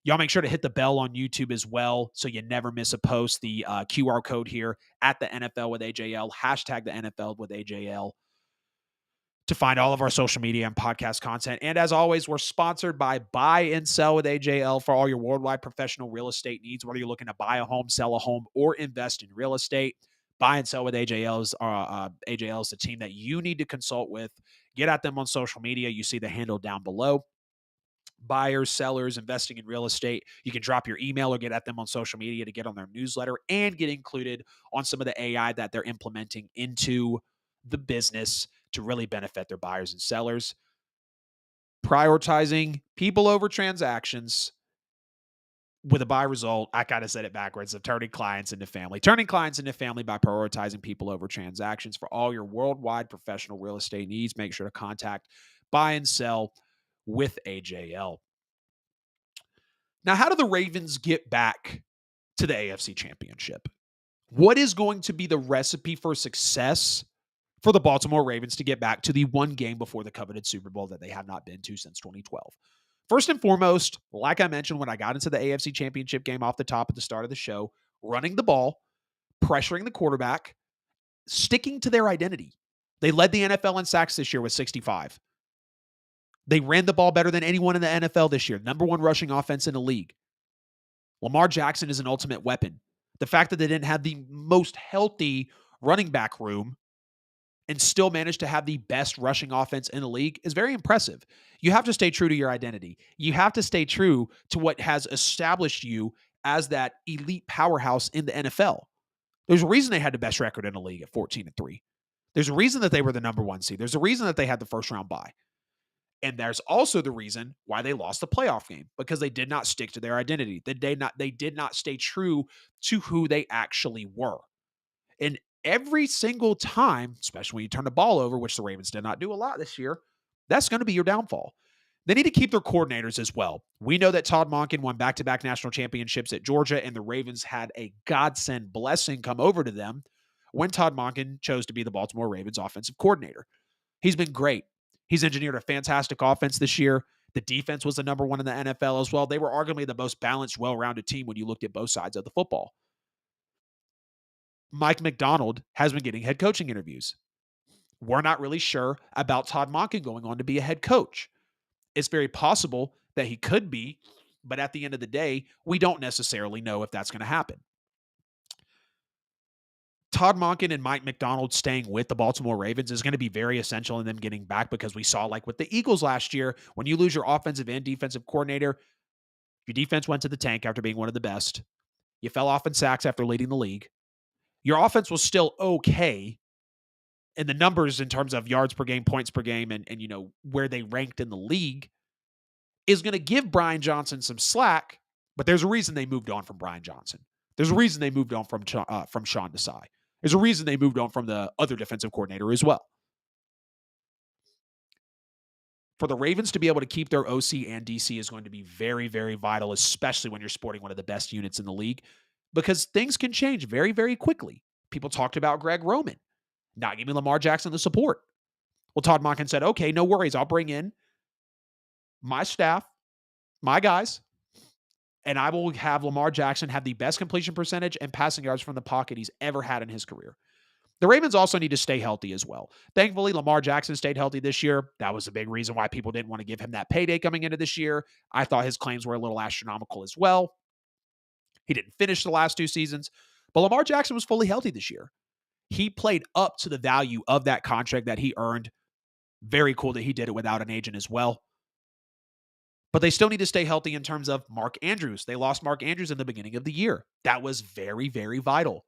Y'all make sure to hit the bell on YouTube as well so you never miss a post. The QR code here at the NFL with AJL, hashtag the NFL with AJL, to find all of our social media and podcast content. And as always, we're sponsored by Buy and Sell with AJL for all your worldwide professional real estate needs, whether you're looking to buy a home, sell a home, or invest in real estate. Buy and Sell with AJL is the team that you need to consult with. Get at them on social media. You see the handle down below. Buyers, sellers, investing in real estate. You can drop your email or get at them on social media to get on their newsletter and get included on some of the AI that they're implementing into the business to really benefit their buyers and sellers. Prioritizing people over transactions with a buy result. I kind of said it backwards, of turning clients into family. Turning clients into family by prioritizing people over transactions. For all your worldwide professional real estate needs, make sure to contact Buy and Sell with AJL. Now, how do the Ravens get back to the AFC Championship? What is going to be the recipe for success for the Baltimore Ravens to get back to the one game before the coveted Super Bowl that they have not been to since 2012? First and foremost, like I mentioned when I got into the AFC Championship game off the top at the start of the show, running the ball, pressuring the quarterback, sticking to their identity. They led the NFL in sacks this year with 65. They ran the ball better than anyone in the NFL this year. Number one rushing offense in the league. Lamar Jackson is an ultimate weapon. The fact that they didn't have the most healthy running back room and still managed to have the best rushing offense in the league is very impressive. You have to stay true to your identity. You have to stay true to what has established you as that elite powerhouse in the NFL. There's a reason they had the best record in the league at 14-3. There's a reason that they were the number one seed. There's a reason that they had the first round bye. And there's also the reason why they lost the playoff game, because they did not stick to their identity. They did not stay true to who they actually were. And every single time, especially when you turn the ball over, which the Ravens did not do a lot this year, that's going to be your downfall. They need to keep their coordinators as well. We know that Todd Monken won back-to-back national championships at Georgia, and the Ravens had a godsend blessing come over to them when Todd Monken chose to be the Baltimore Ravens offensive coordinator. He's been great. He's engineered a fantastic offense this year. The defense was the number one in the NFL as well. They were arguably the most balanced, well-rounded team when you looked at both sides of the football. Mike Macdonald has been getting head coaching interviews. We're not really sure about Todd Monken going on to be a head coach. It's very possible that he could be, but at the end of the day, we don't necessarily know if that's going to happen. Todd Monken and Mike Macdonald staying with the Baltimore Ravens is going to be very essential in them getting back, because we saw, like with the Eagles last year, when you lose your offensive and defensive coordinator, your defense went to the tank after being one of the best. You fell off in sacks after leading the league. Your offense was still okay, and the numbers in terms of yards per game, points per game, and where they ranked in the league is going to give Brian Johnson some slack, but there's a reason they moved on from Brian Johnson. There's a reason they moved on from Sean Desai. There's a reason they moved on from the other defensive coordinator as well. For the Ravens to be able to keep their OC and DC is going to be very, very vital, especially when you're sporting one of the best units in the league, because things can change very, very quickly. People talked about Greg Roman not giving Lamar Jackson the support. Well, Todd Monken said, okay, no worries. I'll bring in my staff, my guys, and I will have Lamar Jackson have the best completion percentage and passing yards from the pocket he's ever had in his career. The Ravens also need to stay healthy as well. Thankfully, Lamar Jackson stayed healthy this year. That was a big reason why people didn't want to give him that payday coming into this year. I thought his claims were a little astronomical as well. He didn't finish the last 2 seasons, but Lamar Jackson was fully healthy this year. He played up to the value of that contract that he earned. Very cool that he did it without an agent as well. But they still need to stay healthy in terms of Mark Andrews. They lost Mark Andrews in the beginning of the year. That was very, very vital.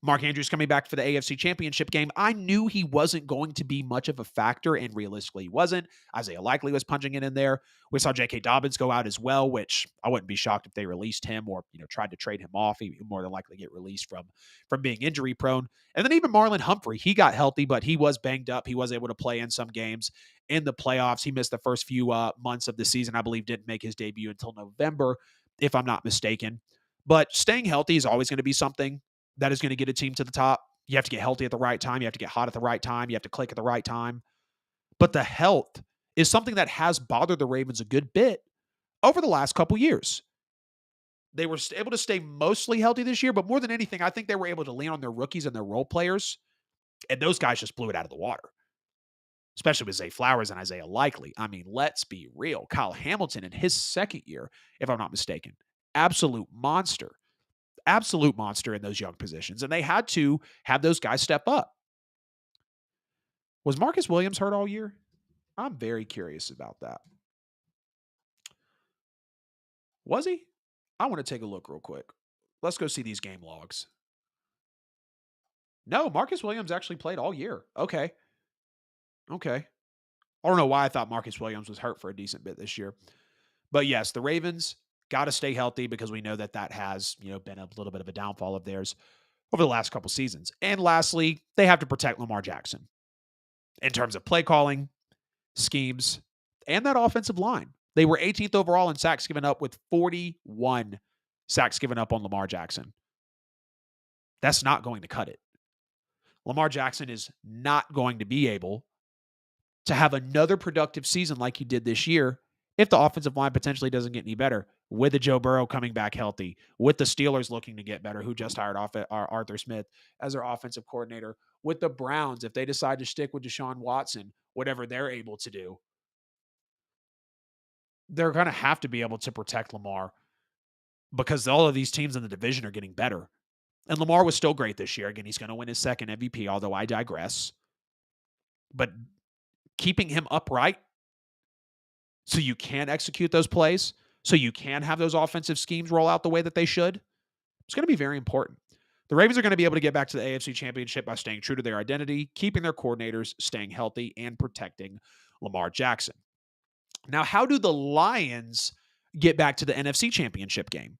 Mark Andrews coming back for the AFC Championship game. I knew he wasn't going to be much of a factor, and realistically he wasn't. Isaiah Likely was punching it in there. We saw J.K. Dobbins go out as well, which I wouldn't be shocked if they released him or tried to trade him off. He would more than likely get released from being injury prone. And then even Marlon Humphrey, he got healthy, but he was banged up. He was able to play in some games in the playoffs. He missed the first few months of the season. I believe didn't make his debut until November, if I'm not mistaken. But staying healthy is always going to be something that is going to get a team to the top. You have to get healthy at the right time. You have to get hot at the right time. You have to click at the right time. But the health is something that has bothered the Ravens a good bit over the last couple years. They were able to stay mostly healthy this year, but more than anything, I think they were able to lean on their rookies and their role players, and those guys just blew it out of the water, especially with Zay Flowers and Isaiah Likely. I mean, let's be real. Kyle Hamilton in his second year, if I'm not mistaken, absolute monster in those young positions. And they had to have those guys step up. Was Marcus Williams hurt all year? I'm very curious about that. Was he? I want to take a look real quick. Let's go see these game logs. No, Marcus Williams actually played all year. Okay. I don't know why I thought Marcus Williams was hurt for a decent bit this year. But yes, the Ravens got to stay healthy, because we know that has been a little bit of a downfall of theirs over the last couple seasons. And lastly, they have to protect Lamar Jackson in terms of play calling, schemes, and that offensive line. They were 18th overall in sacks given up, with 41 sacks given up on Lamar Jackson. That's not going to cut it. Lamar Jackson is not going to be able to have another productive season like he did this year if the offensive line potentially doesn't get any better, with the Joe Burrow coming back healthy, with the Steelers looking to get better, who just hired Arthur Smith as their offensive coordinator, with the Browns, if they decide to stick with Deshaun Watson, whatever they're able to do, they're going to have to be able to protect Lamar, because all of these teams in the division are getting better. And Lamar was still great this year. Again, he's going to win his second MVP, although I digress. But keeping him upright so you can execute those plays, so you can have those offensive schemes roll out the way that they should, it's going to be very important. The Ravens are going to be able to get back to the AFC Championship by staying true to their identity, keeping their coordinators, staying healthy, and protecting Lamar Jackson. Now, how do the Lions get back to the NFC Championship game?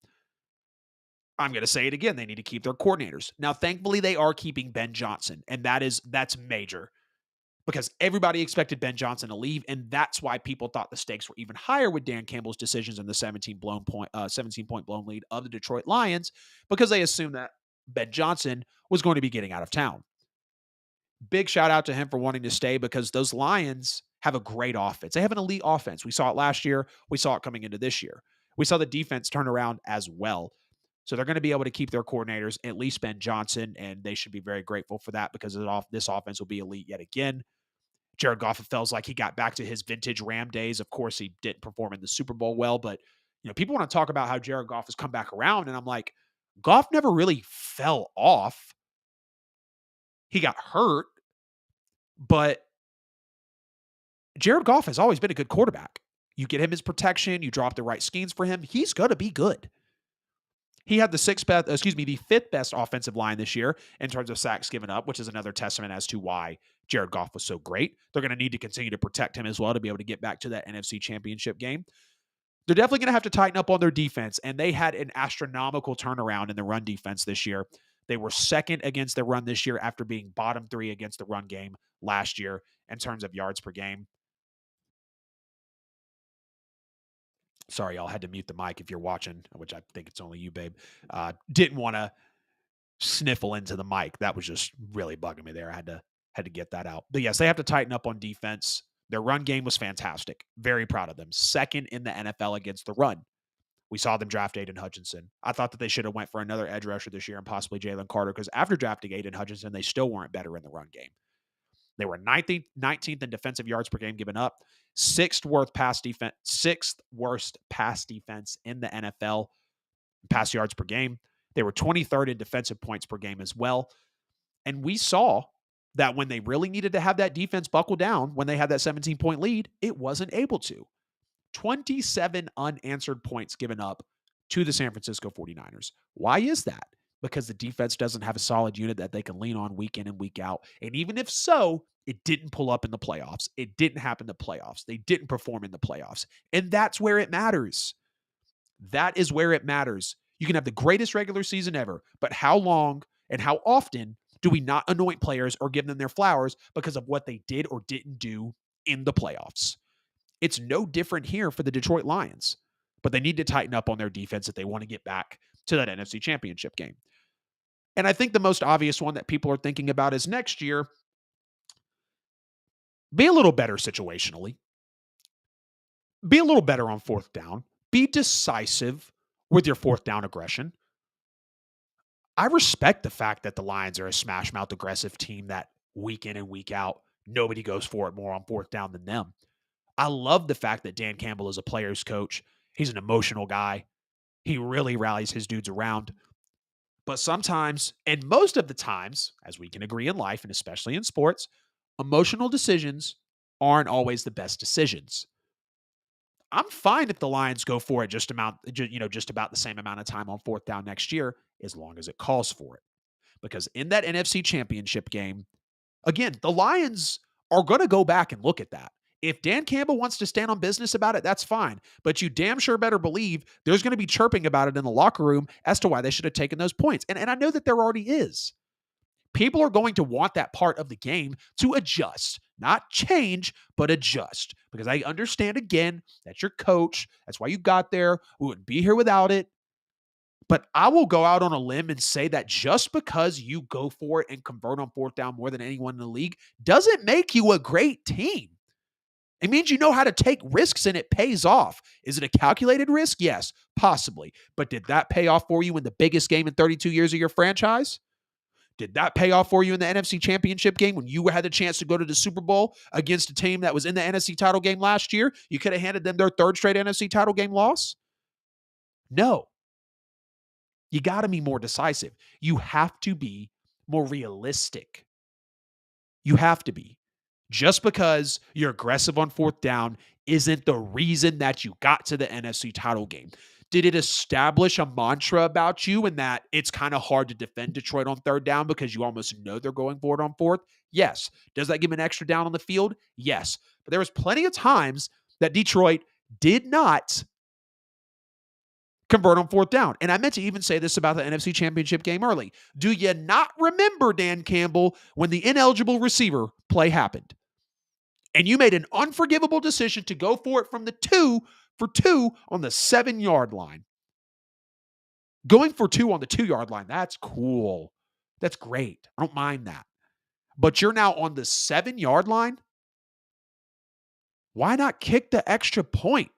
I'm going to say it again. They need to keep their coordinators. Now, thankfully, they are keeping Ben Johnson, and that's major, because everybody expected Ben Johnson to leave, and that's why people thought the stakes were even higher with Dan Campbell's decisions in the 17-point blown lead of the Detroit Lions, because they assumed that Ben Johnson was going to be getting out of town. Big shout out to him for wanting to stay, because those Lions have a great offense. They have an elite offense. We saw it last year. We saw it coming into this year. We saw the defense turn around as well. So they're going to be able to keep their coordinators, at least Ben Johnson, and they should be very grateful for that because this offense will be elite yet again. Jared Goff, it feels like he got back to his vintage Ram days. Of course, he didn't perform in the Super Bowl well, but people want to talk about how Jared Goff has come back around, and I'm like, Goff never really fell off. He got hurt, but Jared Goff has always been a good quarterback. You get him his protection, you drop the right schemes for him, he's going to be good. He had the fifth best offensive line this year in terms of sacks given up, which is another testament as to why Jared Goff was so great. They're going to need to continue to protect him as well to be able to get back to that NFC Championship game. They're definitely going to have to tighten up on their defense, and they had an astronomical turnaround in the run defense this year. They were second against the run this year after being bottom 3 against the run game last year in terms of yards per game. Sorry, y'all, had to mute the mic if you're watching, which I think it's only you, babe. Didn't want to sniffle into the mic. That was just really bugging me there. I had to get that out. But yes, they have to tighten up on defense. Their run game was fantastic. Very proud of them. Second in the NFL against the run. We saw them draft Aiden Hutchinson. I thought that they should have went for another edge rusher this year and possibly Jalen Carter because after drafting Aiden Hutchinson, they still weren't better in the run game. They were 19th in defensive yards per game given up, sixth worst pass defense in the NFL, pass yards per game. They were 23rd in defensive points per game as well. And we saw that when they really needed to have that defense buckle down, when they had that 17-point lead, it wasn't able to. 27 unanswered points given up to the San Francisco 49ers. Why is that? Because the defense doesn't have a solid unit that they can lean on week in and week out. And even if so, it didn't pull up in the playoffs. It didn't happen in the playoffs. They didn't perform in the playoffs. And that's where it matters. That is where it matters. You can have the greatest regular season ever, but how long and how often do we not anoint players or give them their flowers because of what they did or didn't do in the playoffs? It's no different here for the Detroit Lions, but they need to tighten up on their defense if they want to get back to that NFC Championship game. And I think the most obvious one that people are thinking about is next year, be a little better situationally. Be a little better on fourth down. Be decisive with your fourth down aggression. I respect the fact that the Lions are a smash mouth aggressive team that week in and week out, nobody goes for it more on fourth down than them. I love the fact that Dan Campbell is a player's coach. He's an emotional guy. He really rallies his dudes around. But sometimes, and most of the times, as we can agree in life, and especially in sports, emotional decisions aren't always the best decisions. I'm fine if the Lions go for it just about the same amount of time on fourth down next year, as long as it calls for it. Because in that NFC Championship game, again, the Lions are going to go back and look at that. If Dan Campbell wants to stand on business about it, that's fine. But you damn sure better believe there's going to be chirping about it in the locker room as to why they should have taken those points. And I know that there already is. People are going to want that part of the game to adjust, not change, but adjust. Because I understand, again, that's your coach. That's why you got there. We wouldn't be here without it. But I will go out on a limb and say that just because you go for it and convert on fourth down more than anyone in the league doesn't make you a great team. It means you know how to take risks and it pays off. Is it a calculated risk? Yes, possibly. But did that pay off for you in the biggest game in 32 years of your franchise? Did that pay off for you in the NFC Championship game when you had the chance to go to the Super Bowl against a team that was in the NFC title game last year? You could have handed them their third straight NFC title game loss? No. You got to be more decisive. You have to be more realistic. You have to be. Just because you're aggressive on fourth down isn't the reason that you got to the NFC title game. Did it establish a mantra about you in that it's kind of hard to defend Detroit on third down because you almost know they're going for it on fourth? Yes. Does that give them an extra down on the field? Yes. But there was plenty of times that Detroit did not convert on fourth down. And I meant to even say this about the NFC Championship game early. Do you not remember, Dan Campbell, when the ineligible receiver play happened? And you made an unforgivable decision to go for it from the 2 for 2 on the 7-yard line. Going for 2 on the 2-yard line, that's cool. That's great. I don't mind that. But you're now on the 7-yard line Why not kick the extra point?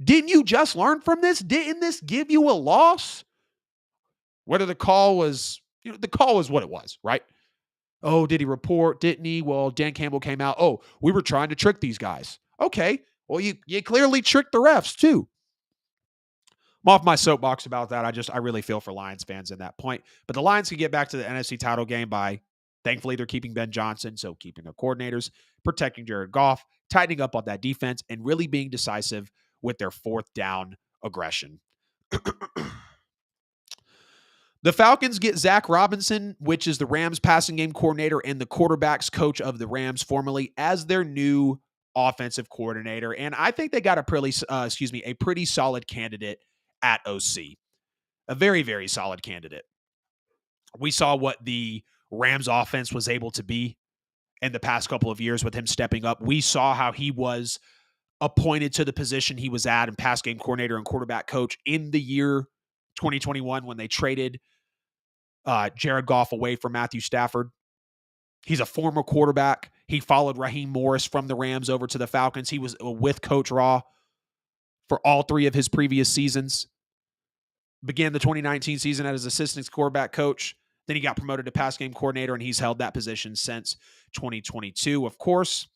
Didn't you just learn from this? Didn't this give you a loss? Whether the call was, the call was what it was, right? Oh, did he report? Didn't he? Well, Dan Campbell came out. Oh, we were trying to trick these guys. Okay. Well, you clearly tricked the refs too. I'm off my soapbox about that. I really feel for Lions fans in that point. But the Lions can get back to the NFC title game by, thankfully, they're keeping Ben Johnson, so keeping their coordinators, protecting Jared Goff, tightening up on that defense, and really being decisive with their fourth down aggression. The Falcons get Zach Robinson, which is the Rams passing game coordinator and the quarterbacks coach of the Rams formerly, as their new offensive coordinator. And I think they got a pretty solid candidate at OC. A very, very solid candidate. We saw what the Rams offense was able to be in the past couple of years with him stepping up. We saw how he was appointed to the position he was at and pass game coordinator and quarterback coach in the year 2021 when they traded Jared Goff away from Matthew Stafford. He's a former quarterback. He followed Raheem Morris from the Rams over to the Falcons. He was with Coach Raw for all three of his previous seasons. Began the 2019 season as assistant quarterback coach. Then he got promoted to pass game coordinator, and he's held that position since 2022. Of course,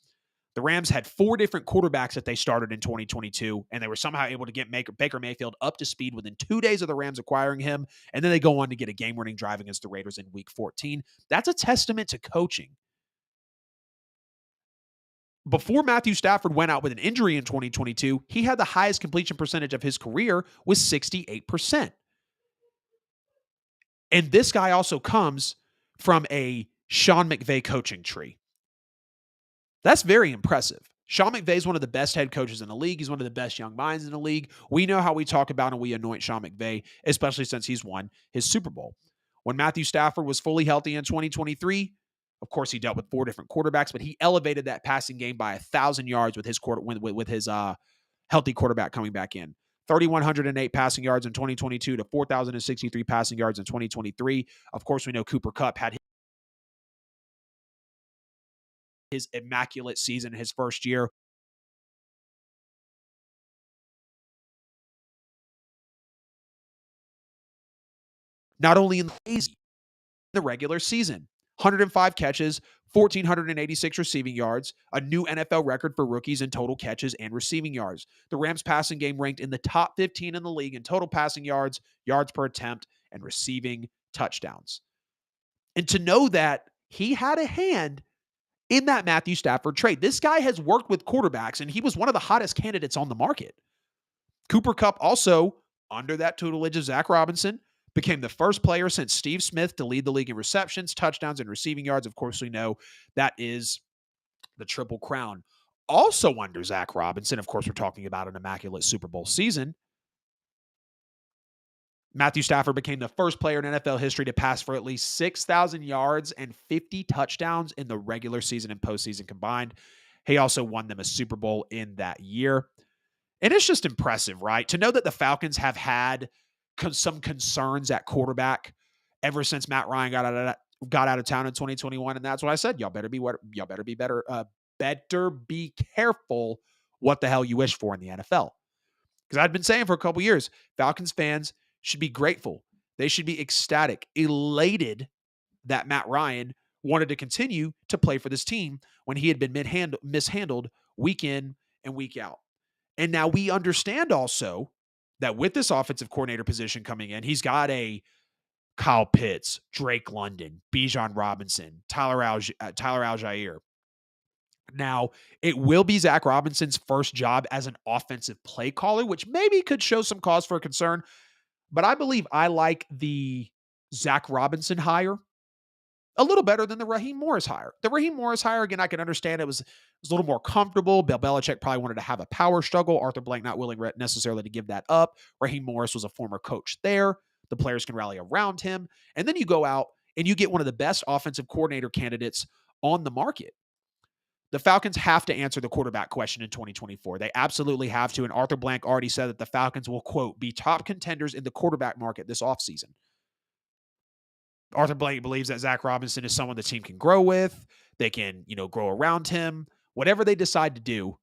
the Rams had 4 different quarterbacks that they started in 2022, and they were somehow able to get Baker Mayfield up to speed within 2 days of the Rams acquiring him, and then they go on to get a game-winning drive against the Raiders in Week 14. That's a testament to coaching. Before Matthew Stafford went out with an injury in 2022, he had the highest completion percentage of his career with 68%. And this guy also comes from a Sean McVay coaching tree. That's very impressive. Sean McVay is one of the best head coaches in the league. He's one of the best young minds in the league. We know how we talk about and we anoint Sean McVay, especially since he's won his Super Bowl. When Matthew Stafford was fully healthy in 2023, of course, he dealt with 4 different quarterbacks, but he elevated that passing game by 1,000 yards with his healthy quarterback coming back in. 3,108 passing yards in 2022 to 4,063 passing yards in 2023. Of course, we know Cooper Kupp had his immaculate season in his first year. Not only in the regular season, 105 catches, 1,486 receiving yards, a new NFL record for rookies in total catches and receiving yards. The Rams passing game ranked in the top 15 in the league in total passing yards, yards per attempt, and receiving touchdowns. And to know that he had a hand in that Matthew Stafford trade. This guy has worked with quarterbacks, and he was one of the hottest candidates on the market. Cooper Kupp also, under that tutelage of Zach Robinson, became the first player since Steve Smith to lead the league in receptions, touchdowns, and receiving yards. Of course, we know that is the Triple Crown. Also under Zach Robinson, of course, we're talking about an immaculate Super Bowl season. Matthew Stafford became the first player in NFL history to pass for at least 6,000 yards and 50 touchdowns in the regular season and postseason combined. He also won them a Super Bowl in that year. And it's just impressive, right? To know that the Falcons have had some concerns at quarterback ever since Matt Ryan got out of town in 2021, and that's what I said. Y'all better be careful what the hell you wish for in the NFL. Because I've been saying for a couple years, Falcons fans should be grateful. They should be ecstatic, elated that Matt Ryan wanted to continue to play for this team when he had been mishandled week in and week out. And now we understand also that with this offensive coordinator position coming in, he's got a Kyle Pitts, Drake London, Bijan Robinson, Tyler Algier. Now, it will be Zach Robinson's first job as an offensive play caller, which maybe could show some cause for concern. But I believe I like the Zach Robinson hire a little better than the Raheem Morris hire. The Raheem Morris hire, again, I can understand it was a little more comfortable. Bill Belichick probably wanted to have a power struggle. Arthur Blank not willing necessarily to give that up. Raheem Morris was a former coach there. The players can rally around him. And then you go out and you get one of the best offensive coordinator candidates on the market. The Falcons have to answer the quarterback question in 2024. They absolutely have to. And Arthur Blank already said that the Falcons will, quote, be top contenders in the quarterback market this offseason. Arthur Blank believes that Zach Robinson is someone the team can grow with. They can, grow around him. Whatever they decide to do,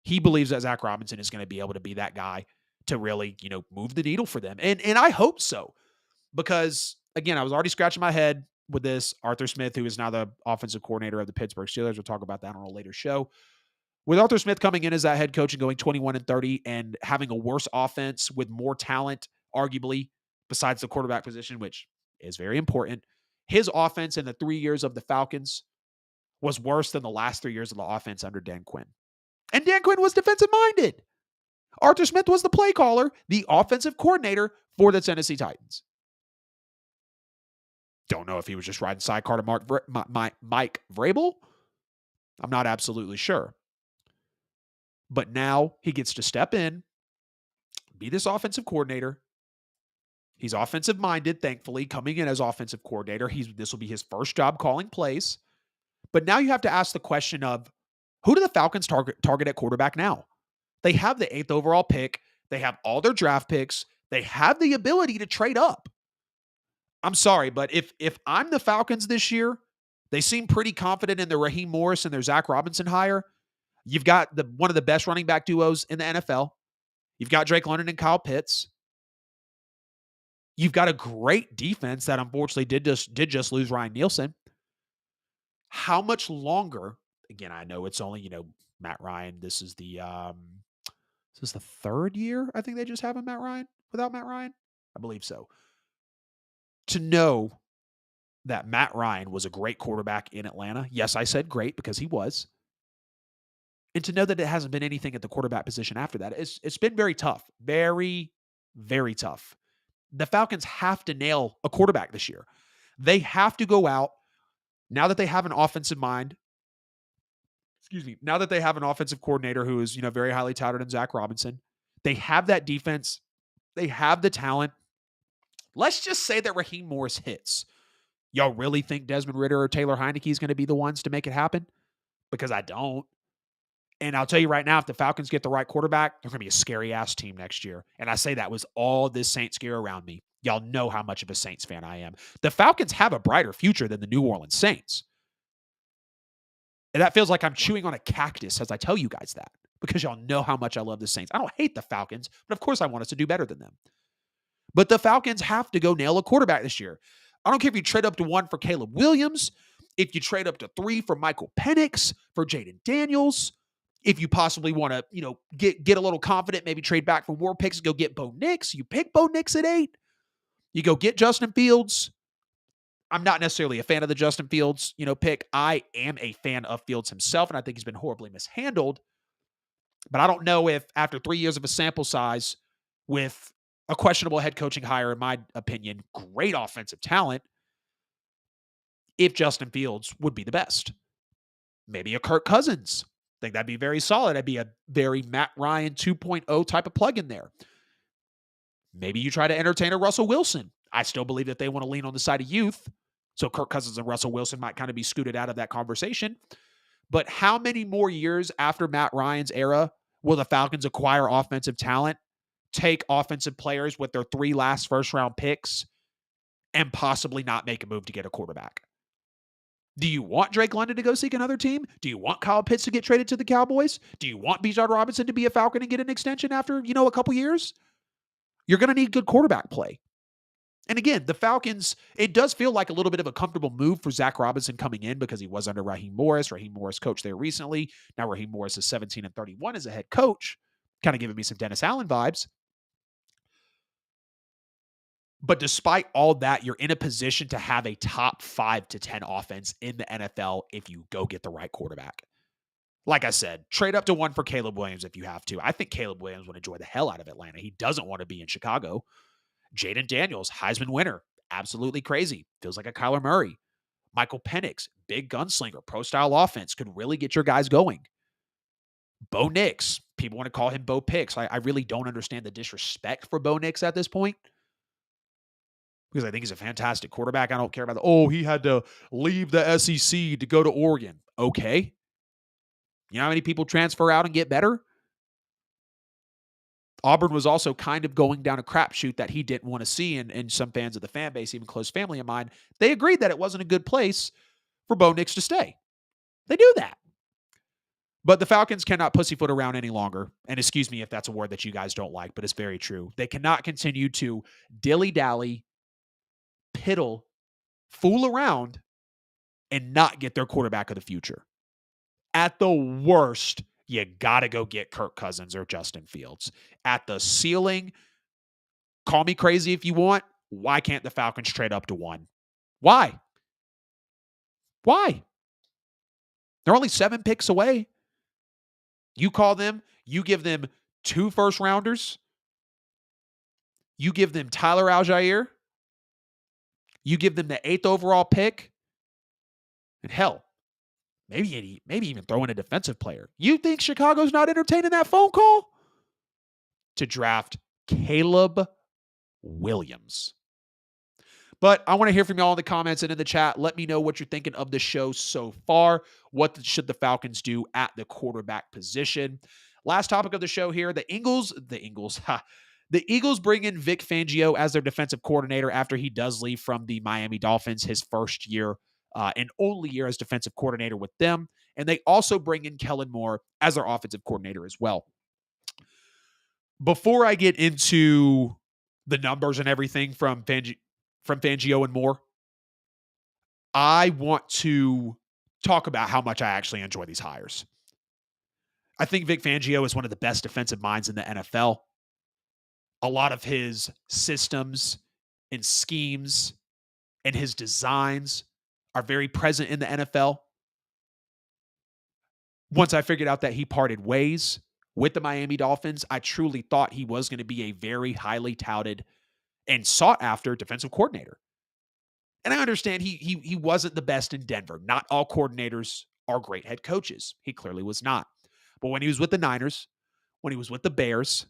He believes that Zach Robinson is going to be able to be that guy to really, move the needle for them. And I hope so, because again, I was already scratching my head with this. Arthur Smith, who is now the offensive coordinator of the Pittsburgh Steelers, we'll talk about that on a later show. With Arthur Smith coming in as that head coach and going 21-30 and having a worse offense with more talent, arguably, besides the quarterback position, which is very important, his offense in the 3 years of the Falcons was worse than the last 3 years of the offense under Dan Quinn. And Dan Quinn was defensive-minded. Arthur Smith was the play caller, the offensive coordinator for the Tennessee Titans. Don't know if he was just riding sidecar to Mike Vrabel. I'm not absolutely sure. But now he gets to step in, be this offensive coordinator. He's offensive-minded, thankfully, coming in as offensive coordinator. This will be his first job calling plays. But now you have to ask the question of, who do the Falcons target at quarterback now? They have the 8th overall pick. They have all their draft picks. They have the ability to trade up. I'm sorry, but if I'm the Falcons this year, they seem pretty confident in their Raheem Morris and their Zach Robinson hire. You've got one of the best running back duos in the NFL. You've got Drake London and Kyle Pitts. You've got a great defense that unfortunately did just lose Ryan Nielsen. How much longer? Again, I know it's only, Matt Ryan. This is the 3rd year I think they just have without Matt Ryan. I believe so. To know that Matt Ryan was a great quarterback in Atlanta. Yes, I said great because he was. And to know that it hasn't been anything at the quarterback position after that, it's been very tough. Very, very tough. The Falcons have to nail a quarterback this year. They have to go out, now that they have an offensive mind, now that they have an offensive coordinator who is, very highly touted in Zach Robinson. They have that defense. They have the talent. Let's just say that Raheem Morris hits. Y'all really think Desmond Ridder or Taylor Heineke is going to be the ones to make it happen? Because I don't. And I'll tell you right now, if the Falcons get the right quarterback, they're going to be a scary-ass team next year. And I say that with all this Saints gear around me. Y'all know how much of a Saints fan I am. The Falcons have a brighter future than the New Orleans Saints. And that feels like I'm chewing on a cactus as I tell you guys that, because y'all know how much I love the Saints. I don't hate the Falcons, but of course I want us to do better than them. But the Falcons have to go nail a quarterback this year. I don't care if you trade up to 1 for Caleb Williams, if you trade up to 3 for Michael Penix, for Jaden Daniels, if you possibly want to, get a little confident, maybe trade back for war picks, go get Bo Nix. You pick Bo Nix at 8. You go get Justin Fields. I'm not necessarily a fan of the Justin Fields, pick. I am a fan of Fields himself, and I think he's been horribly mishandled. But I don't know if after 3 years of a sample size with a questionable head coaching hire, in my opinion, great offensive talent, if Justin Fields would be the best. Maybe a Kirk Cousins. I think that'd be very solid. That'd be a very Matt Ryan 2.0 type of plug in there. Maybe you try to entertain a Russell Wilson. I still believe that they want to lean on the side of youth. So Kirk Cousins and Russell Wilson might kind of be scooted out of that conversation. But how many more years after Matt Ryan's era will the Falcons acquire offensive talent, take offensive players with their 3 last first-round picks, and possibly not make a move to get a quarterback? Do you want Drake London to go seek another team? Do you want Kyle Pitts to get traded to the Cowboys? Do you want Bijan Robinson to be a Falcon and get an extension after, a couple years? You're going to need good quarterback play. And again, the Falcons, it does feel like a little bit of a comfortable move for Zach Robinson coming in because he was under Raheem Morris. Raheem Morris coached there recently. Now Raheem Morris is 17-31 as a head coach, kind of giving me some Dennis Allen vibes. But despite all that, you're in a position to have a top 5 to 10 offense in the NFL if you go get the right quarterback. Like I said, trade up to 1 for Caleb Williams if you have to. I think Caleb Williams would enjoy the hell out of Atlanta. He doesn't want to be in Chicago. Jaden Daniels, Heisman winner, absolutely crazy. Feels like a Kyler Murray. Michael Penix, big gunslinger, pro-style offense, could really get your guys going. Bo Nix, people want to call him Bo Picks. I really don't understand the disrespect for Bo Nix at this point, because I think he's a fantastic quarterback. I don't care about he had to leave the SEC to go to Oregon. Okay. You know how many people transfer out and get better? Auburn was also kind of going down a crapshoot that he didn't want to see, and some fans of the fan base, even close family of mine, they agreed that it wasn't a good place for Bo Nix to stay. They do that. But the Falcons cannot pussyfoot around any longer. And excuse me if that's a word that you guys don't like, but it's very true. They cannot continue to dilly-dally, piddle, fool around, and not get their quarterback of the future. At the worst, you got to go get Kirk Cousins or Justin Fields. At the ceiling, call me crazy if you want. Why can't the Falcons trade up to 1? Why? They're only 7 picks away. You call them, you give them 2 first-rounders. You give them Tyler Algier. You give them the 8th overall pick. And hell, maybe even throw in a defensive player. You think Chicago's not entertaining that phone call? To draft Caleb Williams. But I want to hear from y'all in the comments and in the chat. Let me know what you're thinking of the show so far. What should the Falcons do at the quarterback position? Last topic of the show here, the Eagles bring in Vic Fangio as their defensive coordinator after he does leave from the Miami Dolphins, his first year and only year as defensive coordinator with them. And they also bring in Kellen Moore as their offensive coordinator as well. Before I get into the numbers and everything from Fangio and Moore, I want to talk about how much I actually enjoy these hires. I think Vic Fangio is one of the best defensive minds in the NFL. A lot of his systems and schemes and his designs are very present in the NFL. Once I figured out that he parted ways with the Miami Dolphins, I truly thought he was going to be a very highly touted and sought after defensive coordinator. And I understand he wasn't the best in Denver. Not all coordinators are great head coaches. He clearly was not. But when he was with the Niners, when he was with the Bears,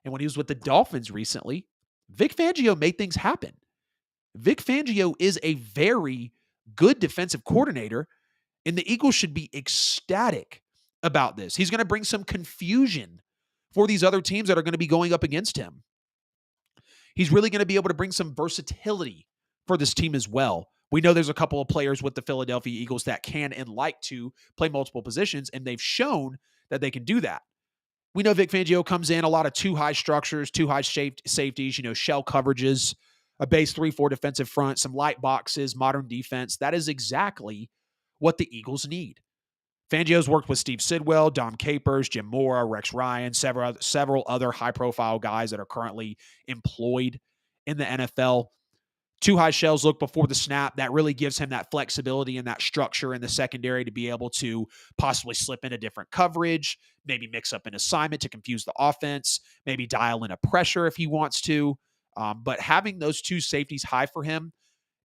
and when he was with the Dolphins recently, Vic Fangio made things happen. Vic Fangio is a very good defensive coordinator, and the Eagles should be ecstatic about this. He's going to bring some confusion for these other teams that are going to be going up against him. He's really going to be able to bring some versatility for this team as well. We know there's a couple of players with the Philadelphia Eagles that can and like to play multiple positions, and they've shown that they can do that. We know Vic Fangio comes in a lot of too high structures, too high safeties, shell coverages, a base 3-4 defensive front, some light boxes, modern defense. That is exactly what the Eagles need. Fangio's worked with Steve Sidwell, Dom Capers, Jim Mora, Rex Ryan, several other high-profile guys that are currently employed in the NFL. Too high shells look before the snap. That really gives him that flexibility and that structure in the secondary to be able to possibly slip in a different coverage, maybe mix up an assignment to confuse the offense, maybe dial in a pressure if he wants to. But having those 2 safeties high for him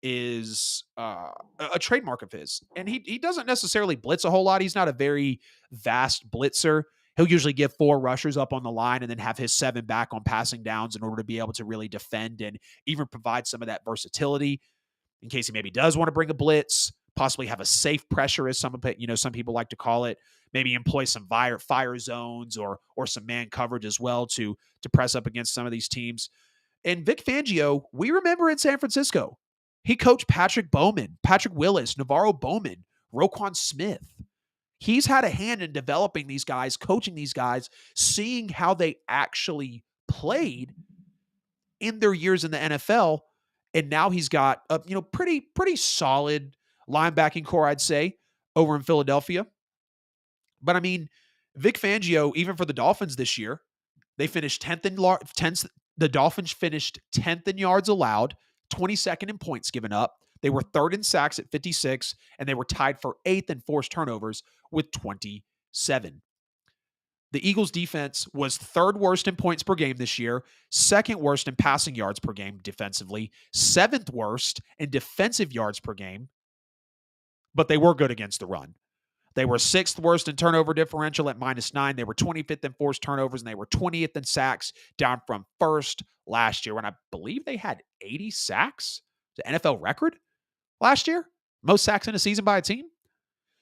is a trademark of his. And he doesn't necessarily blitz a whole lot. He's not a very vast blitzer. He'll usually give 4 rushers up on the line and then have his 7 back on passing downs in order to be able to really defend and even provide some of that versatility in case he maybe does want to bring a blitz, possibly have a safe pressure, as some people like to call it, maybe employ some fire zones or some man coverage as well to press up against some of these teams. And Vic Fangio, we remember in San Francisco, he coached Patrick Bowman, Patrick Willis, Navarro Bowman, Roquan Smith. He's had a hand in developing these guys, coaching these guys, seeing how they actually played in their years in the NFL. And now he's got a pretty solid linebacking core, I'd say, over in Philadelphia. But I mean, Vic Fangio, even for the Dolphins this year, they finished 10th. The Dolphins finished 10th in yards allowed, 22nd in points given up. They were 3rd in sacks at 56, and they were tied for 8th in forced turnovers with 27. The Eagles' defense was 3rd worst in points per game this year, 2nd worst in passing yards per game defensively, 7th worst in defensive yards per game, but they were good against the run. They were 6th worst in turnover differential at -9. They were 25th in forced turnovers, and they were 20th in sacks, down from 1st last year when I believe they had 80 sacks, the NFL record last year, most sacks in a season by a team.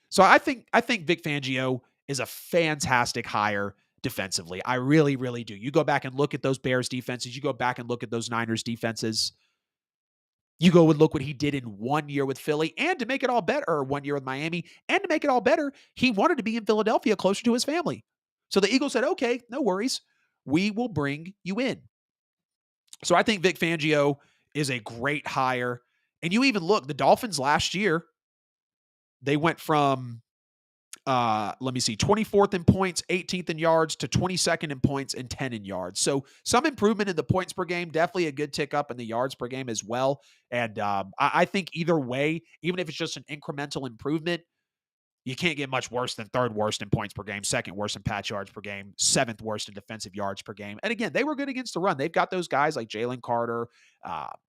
So I think Vic Fangio is a fantastic hire defensively. I really, really do. You go back and look at those Bears defenses. You go back and look at those Niners defenses. You go and look what he did in 1 year with Philly, and to make it all better, or 1 year with Miami, and to make it all better, he wanted to be in Philadelphia closer to his family. So the Eagles said, okay, no worries. We will bring you in. So I think Vic Fangio is a great hire. And you even look, the Dolphins last year, they went from 24th in points, 18th in yards to 22nd in points and 10 in yards. So some improvement in the points per game, definitely a good tick up in the yards per game as well. And I think either way, even if it's just an incremental improvement, you can't get much worse than third worst in points per game, second worst in patch yards per game, seventh worst in defensive yards per game. And again, they were good against the run. They've got those guys like Jalen Carter.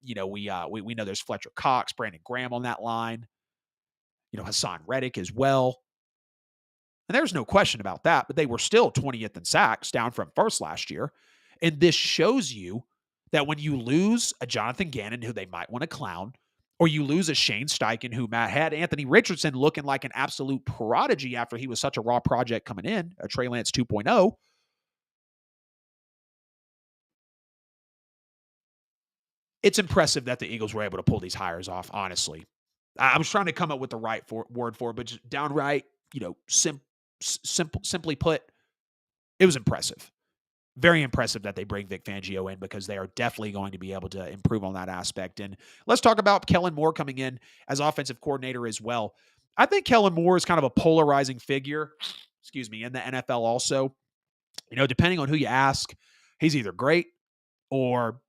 We know there's Fletcher Cox, Brandon Graham on that line. Hassan Reddick as well. And there's no question about that, but they were still 20th in sacks, down from first last year. And this shows you that when you lose a Jonathan Gannon, who they might want to clown, or you lose a Shane Steichen, who had Anthony Richardson looking like an absolute prodigy after he was such a raw project coming in, a Trey Lance 2.0. It's impressive that the Eagles were able to pull these hires off, honestly. I was trying to come up with the right word for it, but just downright, simply put, it was impressive. Very impressive that they bring Vic Fangio in, because they are definitely going to be able to improve on that aspect. And let's talk about Kellen Moore coming in as offensive coordinator as well. I think Kellen Moore is kind of a polarizing figure, in the NFL also. Depending on who you ask, he's either great or,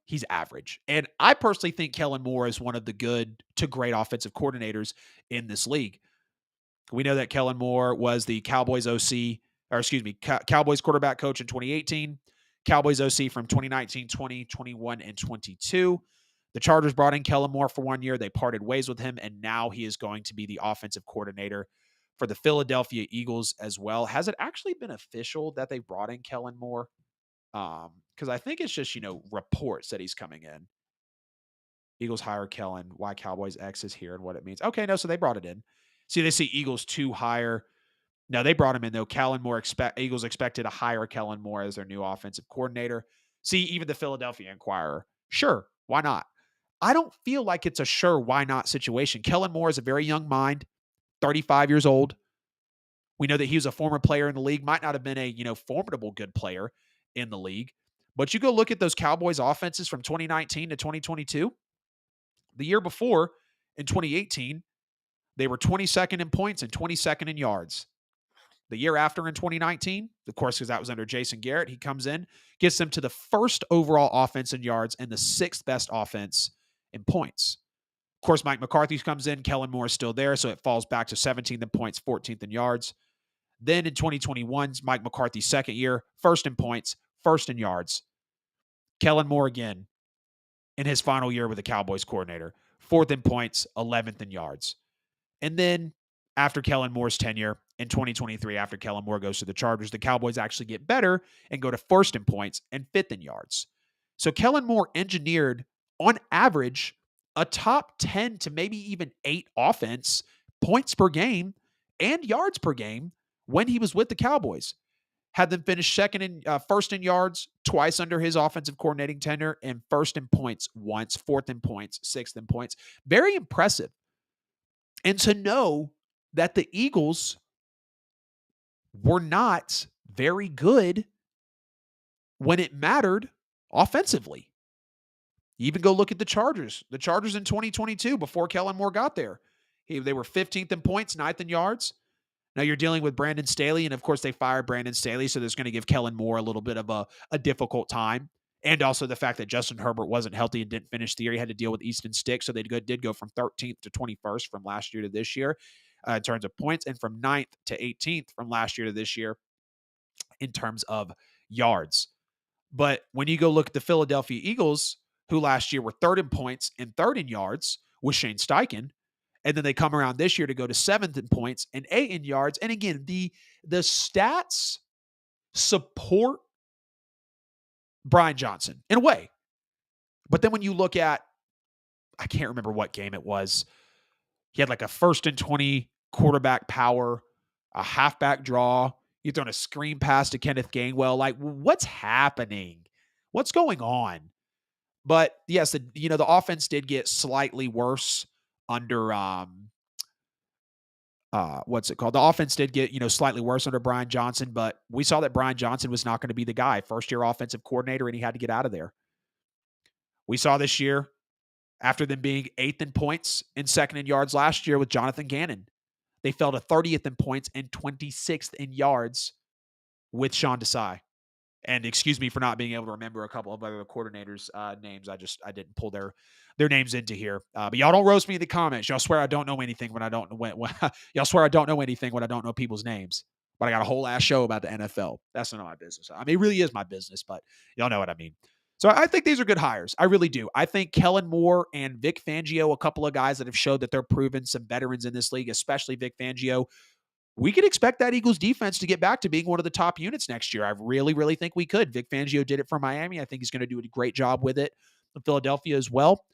he's average. And I personally think Kellen Moore is one of the good to great offensive coordinators in this league. We know that Kellen Moore was the Cowboys Cowboys quarterback coach in 2018, Cowboys OC from 2019, 20, 21, and 22. The Chargers brought in Kellen Moore for 1 year. They parted ways with him, and now he is going to be the offensive coordinator for the Philadelphia Eagles as well. Has it actually been official that they brought in Kellen Moore? Because I think it's just, reports that he's coming in. Eagles hire Kellen. Why Cowboys X is here and what it means. Okay, no, so they brought it in. See, they see Eagles 2 hire. No, they brought him in, though. Eagles expected to hire Kellen Moore as their new offensive coordinator. See, even the Philadelphia Inquirer. Sure, why not? I don't feel like it's a sure why not situation. Kellen Moore is a very young mind, 35 years old. We know that he was a former player in the league, might not have been a, formidable good player in the league. But you go look at those Cowboys offenses from 2019 to 2022. The year before, in 2018, they were 22nd in points and 22nd in yards. The year after, in 2019, of course, because that was under Jason Garrett, he comes in, gets them to the first overall offense in yards and the 6th best offense in points. Of course, Mike McCarthy comes in. Kellen Moore is still there, so it falls back to 17th in points, 14th in yards. Then in 2021, Mike McCarthy's second year, first in points, first in yards. Kellen Moore again in his final year with the Cowboys coordinator, 4th in points, 11th in yards. And then after Kellen Moore's tenure in 2023, after Kellen Moore goes to the Chargers, the Cowboys actually get better and go to 1st in points and 5th in yards. So Kellen Moore engineered, on average, a top 10 to maybe even 8 offense, points per game and yards per game when he was with the Cowboys. Had them finish first in yards twice under his offensive coordinating tenure, and 1st in points once, 4th in points, 6th in points. Very impressive. And to know that the Eagles were not very good when it mattered offensively. You even go look at the Chargers. The Chargers in 2022, before Kellen Moore got there, they were 15th in points, 9th in yards. Now you're dealing with Brandon Staley, and of course they fired Brandon Staley, so there's going to give Kellen Moore a little bit of a difficult time. And also the fact that Justin Herbert wasn't healthy and didn't finish the year. He had to deal with Easton Stick, so they did go from 13th to 21st from last year to this year in terms of points, and from 9th to 18th from last year to this year in terms of yards. But when you go look at the Philadelphia Eagles, who last year were 3rd in points and 3rd in yards with Shane Steichen, and then they come around this year to go to 7th in points and 8th in yards. And again, the stats support Brian Johnson in a way. But then when you look at, I can't remember what game it was, he had like a 1st and 20 quarterback power, a halfback draw. You thrown a screen pass to Kenneth Gainwell. Like, what's happening? What's going on? But yes, the offense did get slightly worse under what's it called? The offense did get, slightly worse under Brian Johnson, but we saw that Brian Johnson was not going to be the guy, first year offensive coordinator, and he had to get out of there. We saw this year, after them being 8th in points and 2nd in yards last year with Jonathan Gannon, they fell to 30th in points and 26th in yards with Sean Desai. And excuse me for not being able to remember a couple of other coordinators' names. I didn't pull their names into here. But y'all don't roast me in the comments. Y'all swear I don't know anything when I don't y'all swear I don't know anything when I don't know people's names. But I got a whole ass show about the NFL. That's none of my business. I mean, it really is my business, but y'all know what I mean. So I think these are good hires. I really do. I think Kellen Moore and Vic Fangio, a couple of guys that have showed that they're proven some veterans in this league, especially Vic Fangio, we could expect that Eagles defense to get back to being one of the top units next year. I really, really think we could. Vic Fangio did it for Miami. I think he's going to do a great job with it in Philadelphia as well.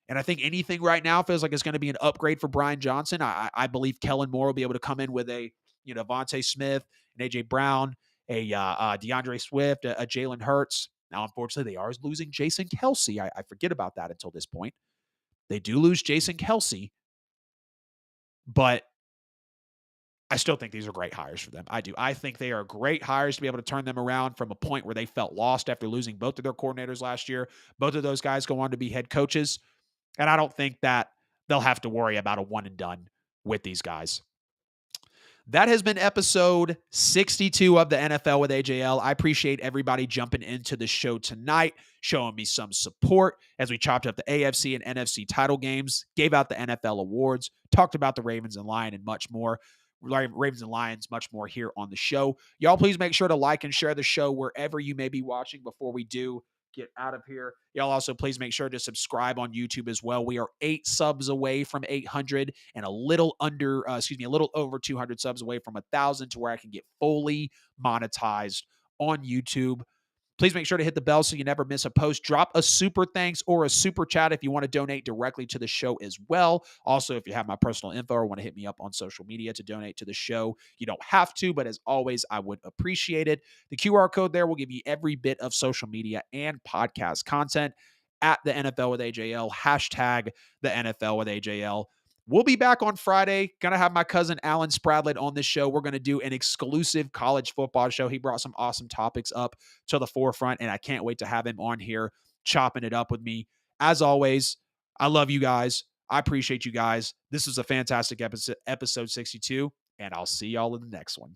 And I think anything right now feels like it's going to be an upgrade for Brian Johnson. I believe Kellen Moore will be able to come in with a, Devontae Smith, an A.J. Brown, a DeAndre Swift, a Jalen Hurts. Now, unfortunately, they are losing Jason Kelsey. I forget about that until this point. They do lose Jason Kelsey, but I still think these are great hires for them. I do. I think they are great hires to be able to turn them around from a point where they felt lost after losing both of their coordinators last year. Both of those guys go on to be head coaches. And I don't think that they'll have to worry about a one and done with these guys. That has been episode 62 of the NFL with AJL. I appreciate everybody jumping into the show tonight, showing me some support as we chopped up the AFC and NFC title games, gave out the NFL awards, talked about the Ravens and Lions and much more. Ravens and Lions, much more here on the show. Y'all please make sure to like and share the show wherever you may be watching before we do get out of here. Y'all also please make sure to subscribe on YouTube as well. We are 8 subs away from 800 and a little over 200 subs away from 1,000 to where I can get fully monetized on YouTube. Please make sure to hit the bell so you never miss a post. Drop a super thanks or a super chat if you want to donate directly to the show as well. Also, if you have my personal info or want to hit me up on social media to donate to the show, you don't have to, but as always, I would appreciate it. The QR code there will give you every bit of social media and podcast content at the NFL with AJL, hashtag the NFL with AJL. We'll be back on Friday. Going to have my cousin Alan Spradlett on this show. We're going to do an exclusive college football show. He brought some awesome topics up to the forefront, and I can't wait to have him on here chopping it up with me. As always, I love you guys. I appreciate you guys. This was a fantastic episode 62, and I'll see y'all in the next one.